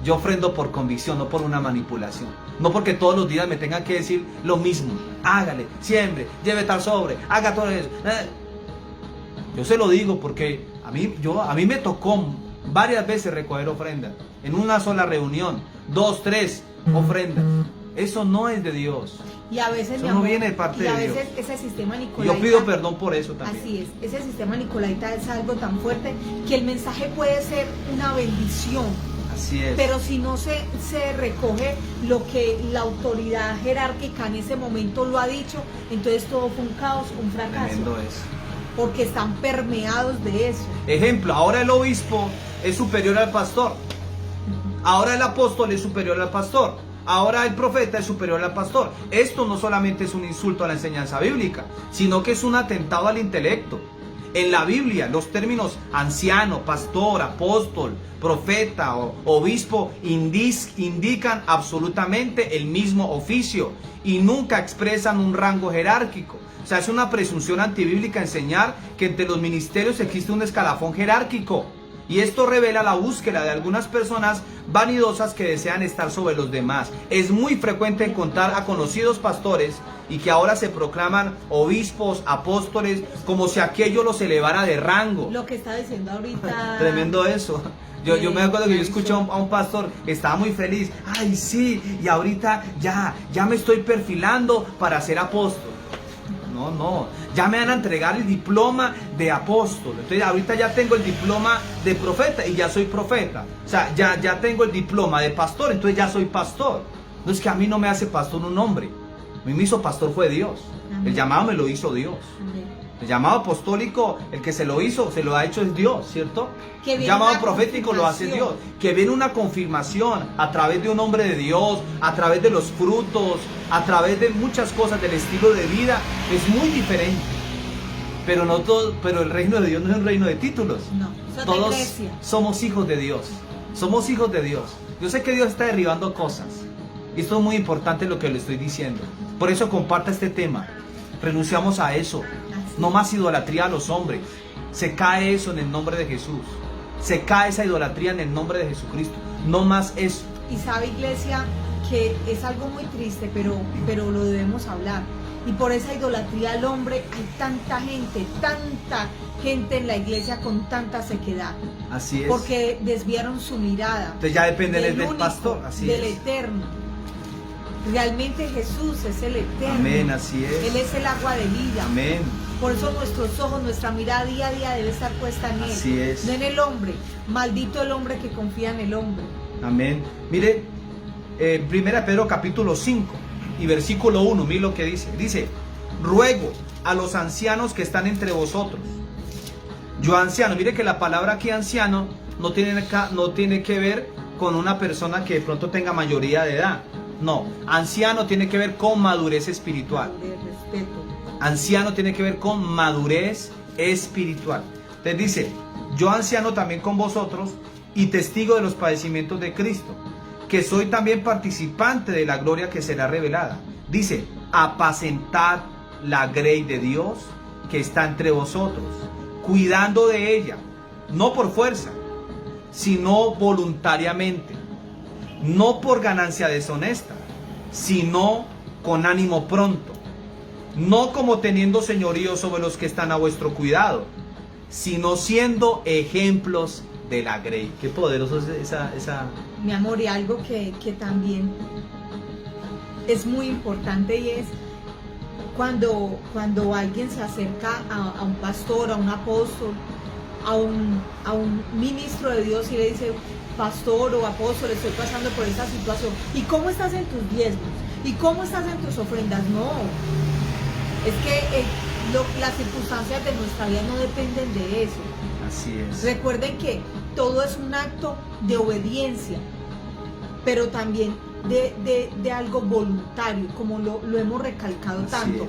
yo ofrendo por convicción, no por una manipulación. No porque todos los días me tengan que decir lo mismo. Hágale, siembre, lleve tal sobre, haga todo eso. Yo se lo digo porque a mí me tocó varias veces recoger ofrendas. En una sola reunión, 2, 3 ofrendas. Eso no es de Dios. Y a veces, eso no viene de parte de Dios. Y a veces ese sistema nicolaita... Yo pido perdón por eso también. Así es, ese sistema nicolaita es algo tan fuerte que el mensaje puede ser una bendición. Así es. Pero si no se recoge lo que la autoridad jerárquica en ese momento lo ha dicho, entonces todo fue un caos, un fracaso. Tremendo es. Porque están permeados de eso. Ejemplo, ahora el obispo es superior al pastor. Ahora el apóstol es superior al pastor. Ahora el profeta es superior al pastor. Esto no solamente es un insulto a la enseñanza bíblica, sino que es un atentado al intelecto. En la Biblia, los términos anciano, pastor, apóstol, profeta o obispo indican absolutamente el mismo oficio y nunca expresan un rango jerárquico. O sea, es una presunción antibíblica enseñar que entre los ministerios existe un escalafón jerárquico. Y esto revela la búsqueda de algunas personas vanidosas que desean estar sobre los demás. Es muy frecuente encontrar a conocidos pastores y que ahora se proclaman obispos, apóstoles, como si aquello los elevara de rango. Lo que está diciendo ahorita. Tremendo eso. Yo me acuerdo que yo escuché a un pastor que estaba muy feliz. Ay, sí, y ahorita ya me estoy perfilando para ser apóstol. no. Ya me van a entregar el diploma de apóstol. Entonces ahorita ya tengo el diploma de profeta y ya soy profeta. O sea, ya tengo el diploma de pastor, entonces ya soy pastor. No es que a mí no me hace pastor un hombre. A mí me hizo pastor fue Dios. Amén. El llamado me lo hizo Dios. Amén. El llamado apostólico, el que se lo hizo, se lo ha hecho es Dios, ¿cierto? El llamado profético lo hace Dios. Que viene una confirmación a través de un hombre de Dios, a través de los frutos, a través de muchas cosas del estilo de vida. Es muy diferente. Pero no todo, pero el reino de Dios no es un reino de títulos. No, todos somos hijos de Dios. Somos hijos de Dios. Yo sé que Dios está derribando cosas. Y esto es muy importante lo que le estoy diciendo. Por eso comparta este tema. Renunciamos a eso. No más idolatría a los hombres. Se cae eso en el nombre de Jesús. Se cae esa idolatría en el nombre de Jesucristo. No más eso. Y sabe, iglesia, que es algo muy triste, pero lo debemos hablar. Y por esa idolatría al hombre hay tanta gente en la iglesia con tanta sequedad. Así es. Porque desviaron su mirada. Entonces ya depende del pastor. Así del eterno. Realmente Jesús es el eterno. Amén, así es. Él es el agua de vida. Amén. Por eso nuestros ojos, nuestra mirada día a día debe estar puesta en Él. Así es. No en el hombre. Maldito el hombre que confía en el hombre. Amén. Mire, 1 Pedro capítulo 5 y versículo 1, mire lo que dice. Dice, ruego a los ancianos que están entre vosotros. Yo anciano, mire que la palabra aquí anciano no tiene que ver con una persona que de pronto tenga mayoría de edad. No, anciano tiene que ver con madurez espiritual. Anciano tiene que ver con madurez espiritual. Entonces dice, yo anciano también con vosotros y testigo de los padecimientos de Cristo, que soy también participante de la gloria que será revelada. Dice, apacentad la grey de Dios que está entre vosotros, cuidando de ella, no por fuerza, sino voluntariamente. No por ganancia deshonesta, sino con ánimo pronto, no como teniendo señorío sobre los que están a vuestro cuidado, sino siendo ejemplos de la grey. Qué poderoso es esa... Mi amor, y algo que también es muy importante, y es cuando alguien se acerca a un pastor, a un apóstol, a un ministro de Dios y le dice, pastor o apóstol, estoy pasando por esta situación. ¿Y cómo estás en tus diezmos? ¿Y cómo estás en tus ofrendas? No. Es que las circunstancias de nuestra vida no dependen de eso. Así es. Recuerden que todo es un acto de obediencia, pero también de algo voluntario, como lo hemos recalcado tanto.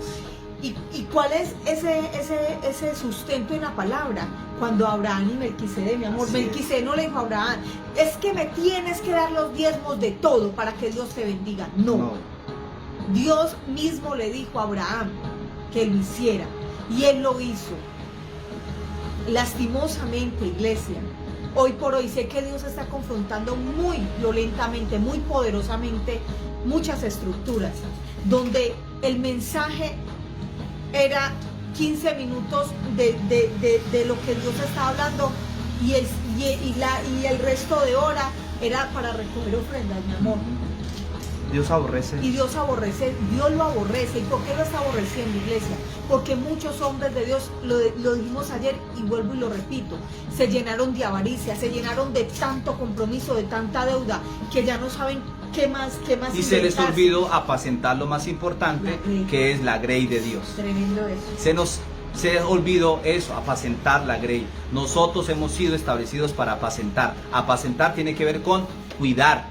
¿Y cuál es ese sustento en la palabra? Cuando Abraham y Melquisedec, mi amor, Melquisedec no le dijo a Abraham, es que me tienes que dar los diezmos de todo para que Dios te bendiga. No. Dios mismo le dijo a Abraham que lo hiciera, y él lo hizo. Lastimosamente, iglesia, hoy por hoy sé que Dios está confrontando muy violentamente, muy poderosamente muchas estructuras, donde el mensaje era 15 minutos de lo que Dios estaba hablando y el resto de hora era para recoger ofrendas, mi amor. Dios aborrece. Y Dios lo aborrece. ¿Y por qué lo está aborreciendo, iglesia? Porque muchos hombres de Dios, lo dijimos ayer y vuelvo y lo repito, se llenaron de avaricia, se llenaron de tanto compromiso, de tanta deuda, que ya no saben qué más y se les olvidó apacentar lo más importante, que es la grey de Dios. Tremendo eso. Se olvidó eso, apacentar la grey. Nosotros hemos sido establecidos para apacentar. Apacentar tiene que ver con cuidar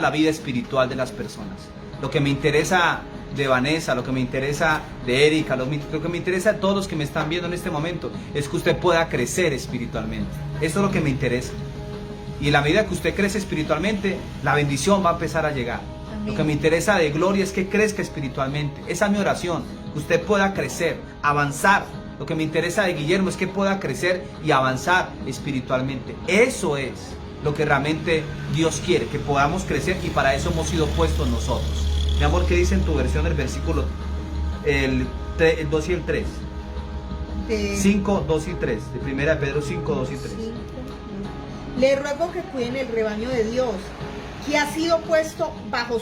la vida espiritual de las personas. Lo que me interesa de Vanessa, lo que me interesa de Erika, lo que me interesa de todos los que me están viendo en este momento, es que usted pueda crecer espiritualmente. Eso es lo que me interesa. Y en la medida que usted crece espiritualmente, la bendición va a empezar a llegar. Amén. Lo que me interesa de Gloria es que crezca espiritualmente. Esa es mi oración, que usted pueda crecer, avanzar. Lo que me interesa de Guillermo es que pueda crecer y avanzar espiritualmente. Eso es lo que realmente Dios quiere, que podamos crecer, y para eso hemos sido puestos nosotros. Mi amor, ¿qué dice en tu versión el versículo el 2 y el 3? 5, 2 y 3, de 1 Pedro 5, 2 y 3. Le ruego que cuiden el rebaño de Dios, que ha sido puesto bajo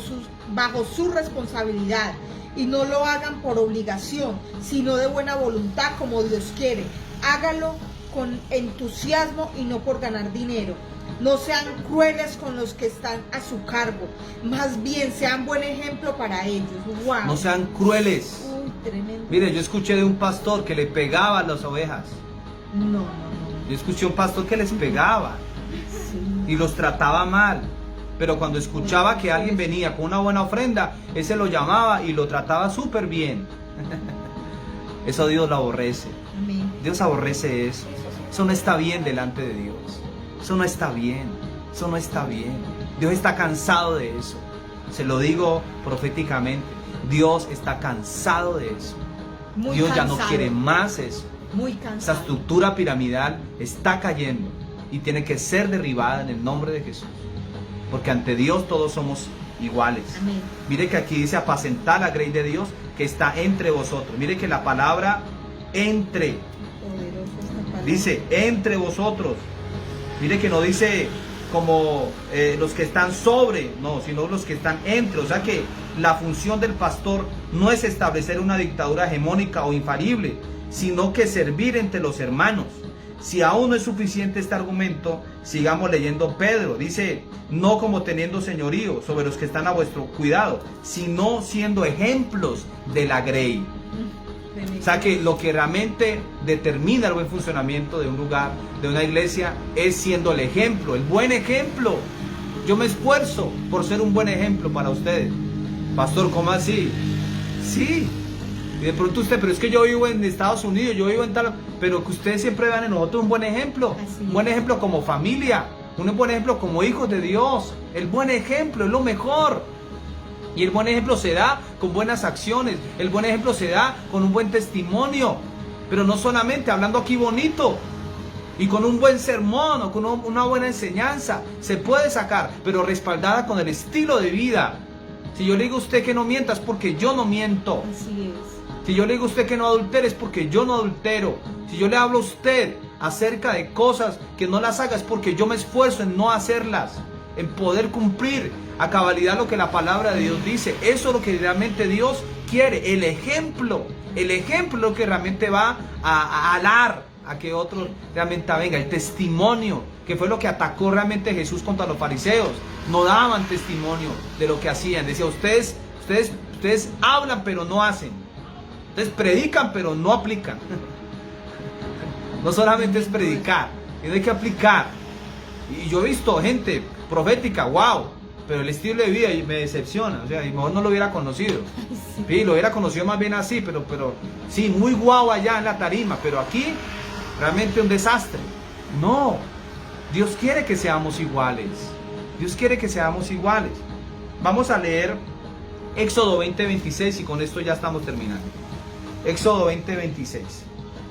su responsabilidad, y no lo hagan por obligación, sino de buena voluntad como Dios quiere. Hágalo con entusiasmo y no por ganar dinero. No sean crueles con los que están a su cargo, más bien sean buen ejemplo para ellos. Wow. No sean crueles. Uy, tremendo. Mire, yo escuché de un pastor que le pegaba a las ovejas. No. Yo escuché un pastor que les pegaba y los trataba mal. Pero cuando escuchaba que alguien venía con una buena ofrenda, ese lo llamaba y lo trataba súper bien. Eso Dios lo aborrece. Amén. Dios aborrece eso. Eso no está bien delante de Dios. Eso no está bien. Eso no está bien. Dios está cansado de eso. Se lo digo proféticamente. Dios está cansado de eso. Muy Dios cansado. ya no quiere más eso. Muy Esa cansado. estructura piramidal está cayendo y tiene que ser derribada en el nombre de Jesús. Porque ante Dios todos somos iguales. Amén. Mire que aquí dice apacentar la grey de Dios que está entre vosotros. Mire que la palabra entre Poderoso esta palabra. dice entre vosotros. Mire que no dice como los que están sobre, no, sino los que están entre. O sea que la función del pastor no es establecer una dictadura hegemónica o infalible, sino que servir entre los hermanos. Si aún no es suficiente este argumento, sigamos leyendo Pedro. Dice, no como teniendo señorío sobre los que están a vuestro cuidado, sino siendo ejemplos de la grey. O sea que lo que realmente determina el buen funcionamiento de un lugar, de una iglesia, es siendo el ejemplo, el buen ejemplo. Yo me esfuerzo por ser un buen ejemplo para ustedes. Pastor, ¿cómo así? Sí. Y de pronto usted, pero es que yo vivo en Estados Unidos, yo vivo en tal... Pero que ustedes siempre vean en nosotros un buen ejemplo. Un buen ejemplo como familia, un buen ejemplo como hijos de Dios. El buen ejemplo es lo mejor. Y el buen ejemplo se da con buenas acciones. El buen ejemplo se da con un buen testimonio. Pero no solamente hablando aquí bonito y con un buen sermón o con una buena enseñanza. Se puede sacar, pero respaldada con el estilo de vida. Si yo le digo a usted que no mienta es porque yo no miento. Así es. Si yo le digo a usted que no adultere es porque yo no adultero. Si yo le hablo a usted acerca de cosas que no las haga es porque yo me esfuerzo en no hacerlas, en poder cumplir a cabalidad lo que la palabra de Dios dice. Eso es lo que realmente Dios quiere, el ejemplo es lo que realmente va a alar a que otros realmente venga, el testimonio, que fue lo que atacó realmente Jesús contra los fariseos. No daban testimonio de lo que hacían. Decía, ustedes hablan pero no hacen, ustedes predican pero no aplican. No solamente es predicar, sino hay que aplicar. Y yo he visto gente profética, wow, pero el estilo de vida me decepciona. O sea, y mejor no lo hubiera conocido. Sí, lo hubiera conocido más bien así, pero sí, muy guau allá en la tarima, pero aquí realmente un desastre. No, Dios quiere que seamos iguales. Dios quiere que seamos iguales. Vamos a leer Éxodo 20:26 y con esto ya estamos terminando. Éxodo 20:26.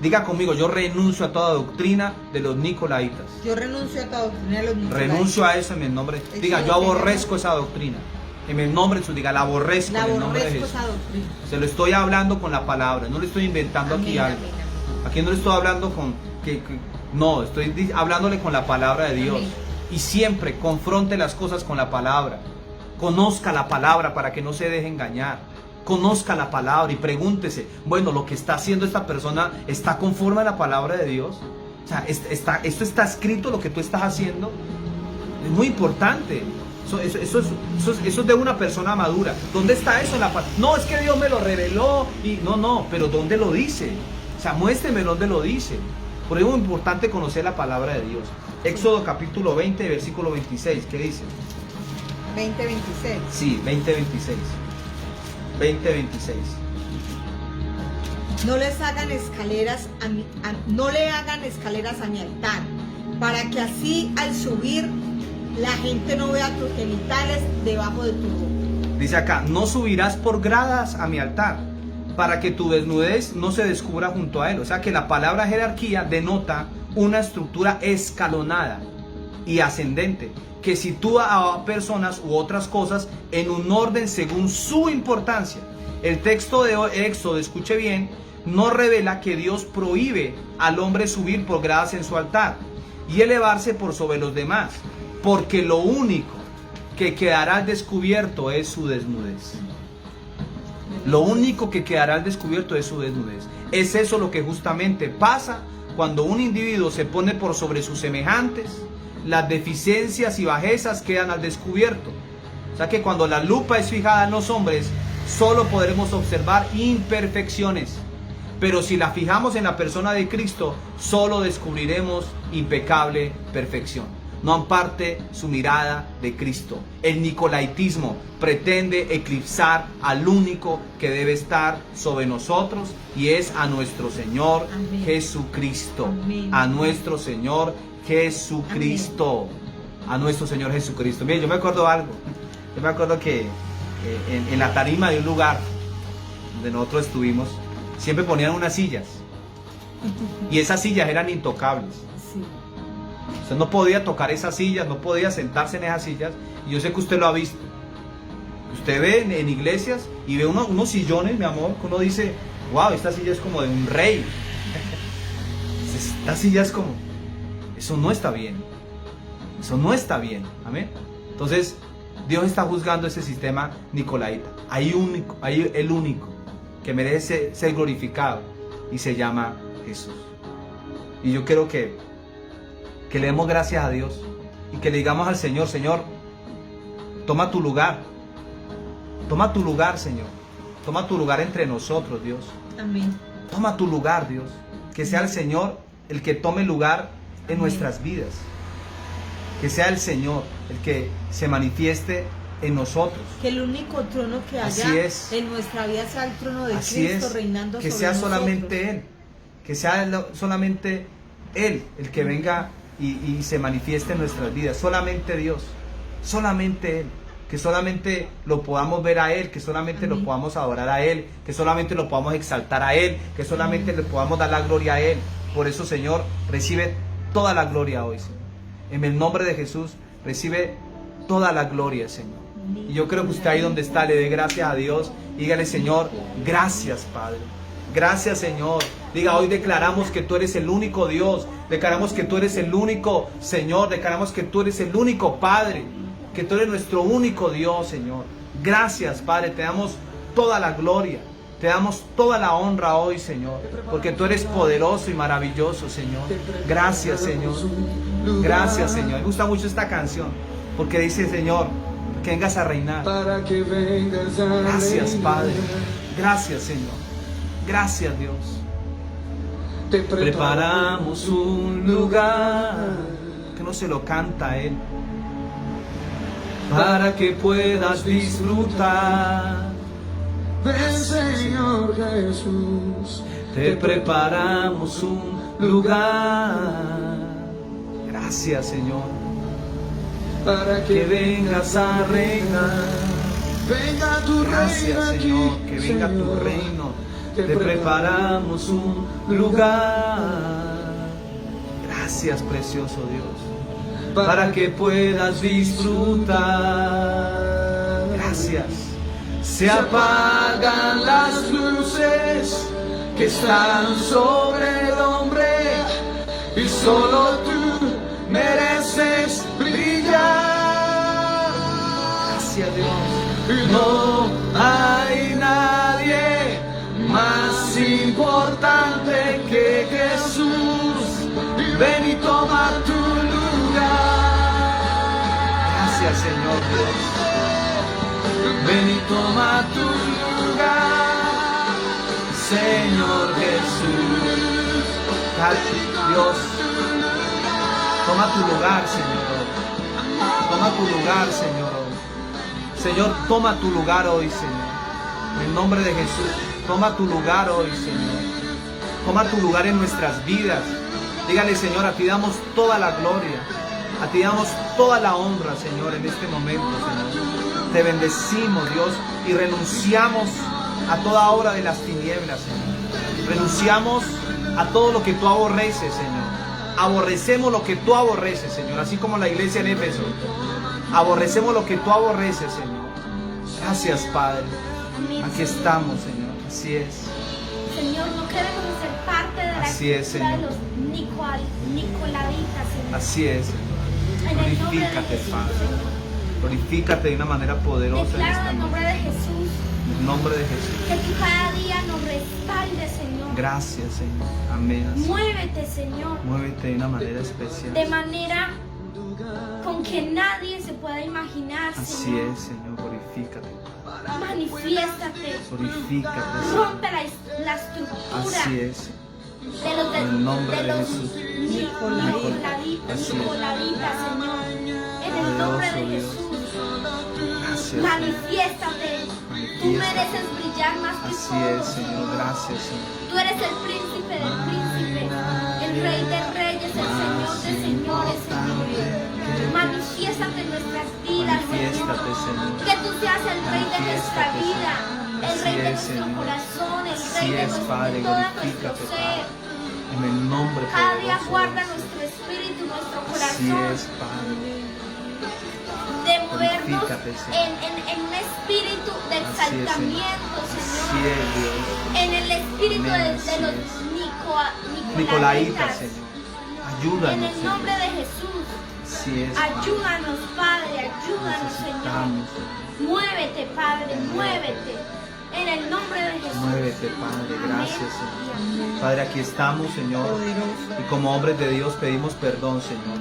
Diga conmigo, yo renuncio a toda doctrina de los nicolaitas. Yo renuncio a toda doctrina de los nicolaitas. Renuncio a eso en el nombre. Diga, yo aborrezco esa doctrina. En el nombre de Jesús, diga, la aborrezco en el nombre de Jesús. Esa doctrina. Se lo estoy hablando con la palabra, no le estoy inventando aquí algo. Aquí no le estoy hablando con no, estoy hablándole con la palabra de Dios. Y siempre confronte las cosas con la palabra. Conozca la palabra para que no se deje engañar. Conozca la palabra y pregúntese, bueno, lo que está haciendo esta persona está conforme a la palabra de Dios. O sea, esto está escrito, lo que tú estás haciendo. Es muy importante. Eso es de una persona madura. ¿Dónde está eso en la palabra? No, es que Dios me lo reveló. Y no, pero ¿dónde lo dice? O sea, muéstreme dónde lo dice. Por eso es muy importante conocer la palabra de Dios. Éxodo capítulo 20, versículo 26, ¿qué dice? 20:26. Sí, 20:26. 20:26. No les hagan escaleras no le hagan escaleras a mi altar, para que así al subir la gente no vea tus genitales debajo de tu ropa. Dice acá, no subirás por gradas a mi altar, para que tu desnudez no se descubra junto a él. O sea que la palabra jerarquía denota una estructura escalonada y ascendente, que sitúa a personas u otras cosas en un orden según su importancia. El texto de Éxodo, escuche bien, no revela que Dios prohíbe al hombre subir por gradas en su altar y elevarse por sobre los demás, porque lo único que quedará al descubierto es su desnudez. Lo único que quedará al descubierto es su desnudez. Es eso lo que justamente pasa cuando un individuo se pone por sobre sus semejantes. Las deficiencias y bajezas quedan al descubierto. O sea que cuando la lupa es fijada en los hombres, solo podremos observar imperfecciones. Pero si la fijamos en la persona de Cristo, solo descubriremos impecable perfección. No aparte su mirada de Cristo. El nicolaitismo pretende eclipsar al único que debe estar sobre nosotros, y es a nuestro Señor Jesucristo. A nuestro Señor Jesucristo. A nuestro Señor Jesucristo. Mire, yo me acuerdo algo. Yo me acuerdo que en la tarima de un lugar donde nosotros estuvimos, siempre ponían unas sillas. Y esas sillas eran intocables. Usted no podía tocar esas sillas, no podía sentarse en esas sillas. Y yo sé que usted lo ha visto. Usted ve en iglesias y ve unos sillones, mi amor, que uno dice, wow, esta silla es como de un rey. Esta silla es como... Eso no está bien. Eso no está bien. Amén. Entonces, Dios está juzgando ese sistema nicolaita. Hay el único que merece ser glorificado y se llama Jesús. Y yo quiero que le demos gracias a Dios y que le digamos al Señor, Señor, toma tu lugar. Toma tu lugar, Señor. Toma tu lugar entre nosotros, Dios. Amén. Toma tu lugar, Dios. Que sea el Señor el que tome lugar en nuestras vidas. Que sea el Señor el que se manifieste en nosotros. Que el único trono que haya en nuestra vida sea el trono de Cristo reinando sobre nosotros. Que sea solamente Él. Que sea solamente Él el que venga y se manifieste en nuestras vidas. Solamente Dios. Solamente Él. Que solamente lo podamos ver a Él, que solamente lo podamos adorar a Él, que solamente lo podamos exaltar a Él, que solamente le podamos dar la gloria a Él. Por eso, Señor, recibe toda la gloria hoy, Señor. En el nombre de Jesús, recibe toda la gloria, Señor. Y yo creo que usted ahí donde está, le dé gracias a Dios. Dígale, Señor, gracias, Padre. Gracias, Señor. Diga, hoy declaramos que tú eres el único Dios. Declaramos que tú eres el único Señor. Declaramos que tú eres el único Padre. Que tú eres nuestro único Dios, Señor. Gracias, Padre. Te damos toda la gloria. Te damos toda la honra hoy, Señor. Porque tú eres poderoso y maravilloso, Señor. Gracias, Señor. Gracias, Señor. Me gusta mucho esta canción. Porque dice, Señor, que vengas a reinar. Gracias, Padre. Gracias, Señor. Gracias, Dios. Te preparamos un lugar. Que no se lo canta a Él. Para que puedas disfrutar. Ven, Señor Jesús. Te preparamos un lugar. Gracias, Señor. Para que vengas a reinar. Venga tu reino. Gracias, Señor. Que venga tu reino. Te preparamos un lugar. Gracias, precioso Dios. Para que puedas disfrutar. Gracias. Se apagan las luces que están sobre el hombre y solo tú mereces brillar. Gracias, Dios. No hay nadie más importante que Jesús. Ven y toma tu lugar. Gracias, Señor Dios. Ven y toma tu lugar, Señor Jesús. Dios, toma tu lugar, Señor. Toma tu lugar, Señor. Señor, toma tu lugar hoy, Señor. En el nombre de Jesús, toma tu lugar hoy, Señor. Toma tu lugar en nuestras vidas. Dígale, Señor, a ti damos toda la gloria. A ti damos toda la honra, Señor, en este momento, Señor. Te bendecimos, Dios, y renunciamos a toda obra de las tinieblas, Señor. Renunciamos a todo lo que tú aborreces, Señor. Aborrecemos lo que tú aborreces, Señor, así como la iglesia en Éfeso. Aborrecemos lo que tú aborreces, Señor. Gracias, Padre. Aquí estamos, Señor. Así es. Señor, no queremos ser parte de la cultura de los nicolaitas, Señor. Así es, Señor. Glorifícate, Padre. Glorifícate de una manera poderosa. Declaro en el nombre de Jesús En el nombre de Jesús. Que tú cada día nos respaldes, Señor. Gracias, Señor. Amén. Muévete, Señor. Muévete de una manera especial. De manera con que nadie se pueda imaginar, Así Señor. es, Señor. Glorifícate. Manifiéstate. Glorifícate, Señor. Rompe la estructura Así es. de los, En el nombre de los Jesús. nicoladitas, Así es. Señor. En el nombre de Jesús. Gracias. Manifiéstate. Tú mereces brillar más que Así todo. es, Señor. Gracias, Señor. Tú eres el príncipe del príncipe, el rey de reyes, el señor de señores, Señor. Manifiéstate en nuestras vidas, Manifiéstate, Señor. Señor. Que tú seas el rey de nuestra Manifiéstate, vida, el Así rey de es, nuestro Señor. corazón, el Así rey de es, nuestro, Padre, todo nuestro glorifícate, ser. En el nombre Cada día poderoso guarda de nuestro espíritu, nuestro Jesús. Así corazón, es, Padre. de movernos Glorifícate, Señor. en un espíritu de Así es, Señor. exaltamiento, Así Señor. es, Dios. En el espíritu Amén, de así los Nicolaíta, nicolaitas. Señor. En Ayúdanos, el nombre Señor. de Jesús. Así es, Padre. Ayúdanos, Padre, ayúdanos, Señor. Necesitamos, Señor. Muévete, Padre, muévete. En el nombre de Jesús. Muévete, Padre. Gracias, Amén. Señor. Padre, aquí estamos, Señor. Y como hombres de Dios pedimos perdón, Señor,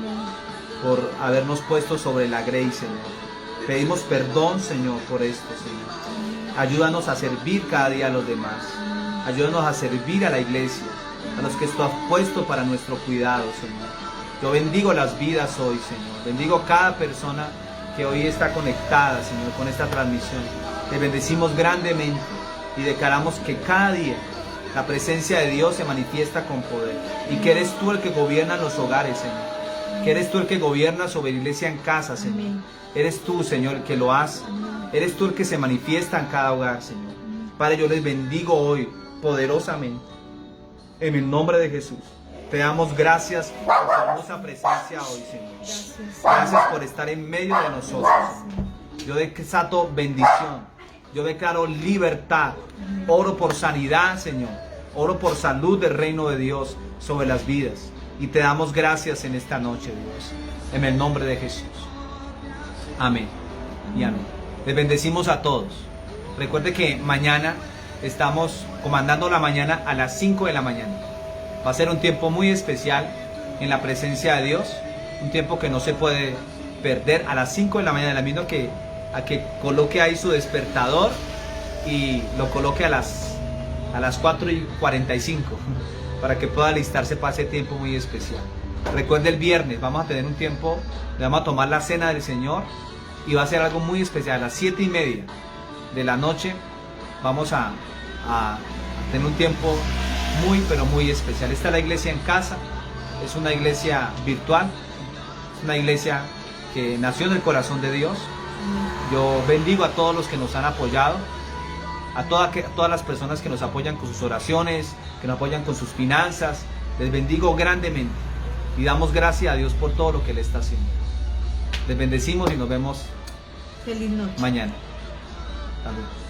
por habernos puesto sobre la grey, Señor. Pedimos perdón, Señor, por esto, Señor. Ayúdanos a servir cada día a los demás. Ayúdanos a servir a la iglesia, a los que tú has puesto para nuestro cuidado, Señor. Yo bendigo las vidas hoy, Señor. Bendigo cada persona que hoy está conectada, Señor, con esta transmisión. Te bendecimos grandemente y declaramos que cada día la presencia de Dios se manifiesta con poder. Y que eres tú el que gobierna los hogares, Señor. Que eres tú el que gobierna sobre la iglesia en casa, Señor. Eres tú, Señor, el que lo hace. Eres tú el que se manifiesta en cada hogar, Señor. Padre, yo les bendigo hoy poderosamente. En el nombre de Jesús. Te damos gracias por tu hermosa presencia hoy, Señor. Gracias por estar en medio de nosotros, Señor. Yo desato bendición. Yo declaro libertad. Oro por sanidad, Señor. Oro por salud del reino de Dios sobre las vidas. Y te damos gracias en esta noche, Dios. En el nombre de Jesús. Amén y amén. Les bendecimos a todos. Recuerde que mañana estamos comandando la mañana a las 5 de la mañana. Va a ser un tiempo muy especial en la presencia de Dios. Un tiempo que no se puede perder a las 5 de la mañana. Le invito a que coloque ahí su despertador y lo coloque a las 4:45 para que pueda alistarse para ese tiempo muy especial. Recuerde, el viernes vamos a tener un tiempo, le vamos a tomar la cena del Señor y va a ser algo muy especial. A las 7:30 de la noche vamos a tener un tiempo muy, pero muy especial. Esta es la iglesia en casa, es una iglesia virtual, es una iglesia que nació en el corazón de Dios. Yo bendigo a todos los que nos han apoyado, a todas las personas que nos apoyan con sus oraciones, que nos apoyan con sus finanzas. Les bendigo grandemente y damos gracias a Dios por todo lo que Él está haciendo. Les bendecimos y nos vemos Feliz noche. mañana. Salud.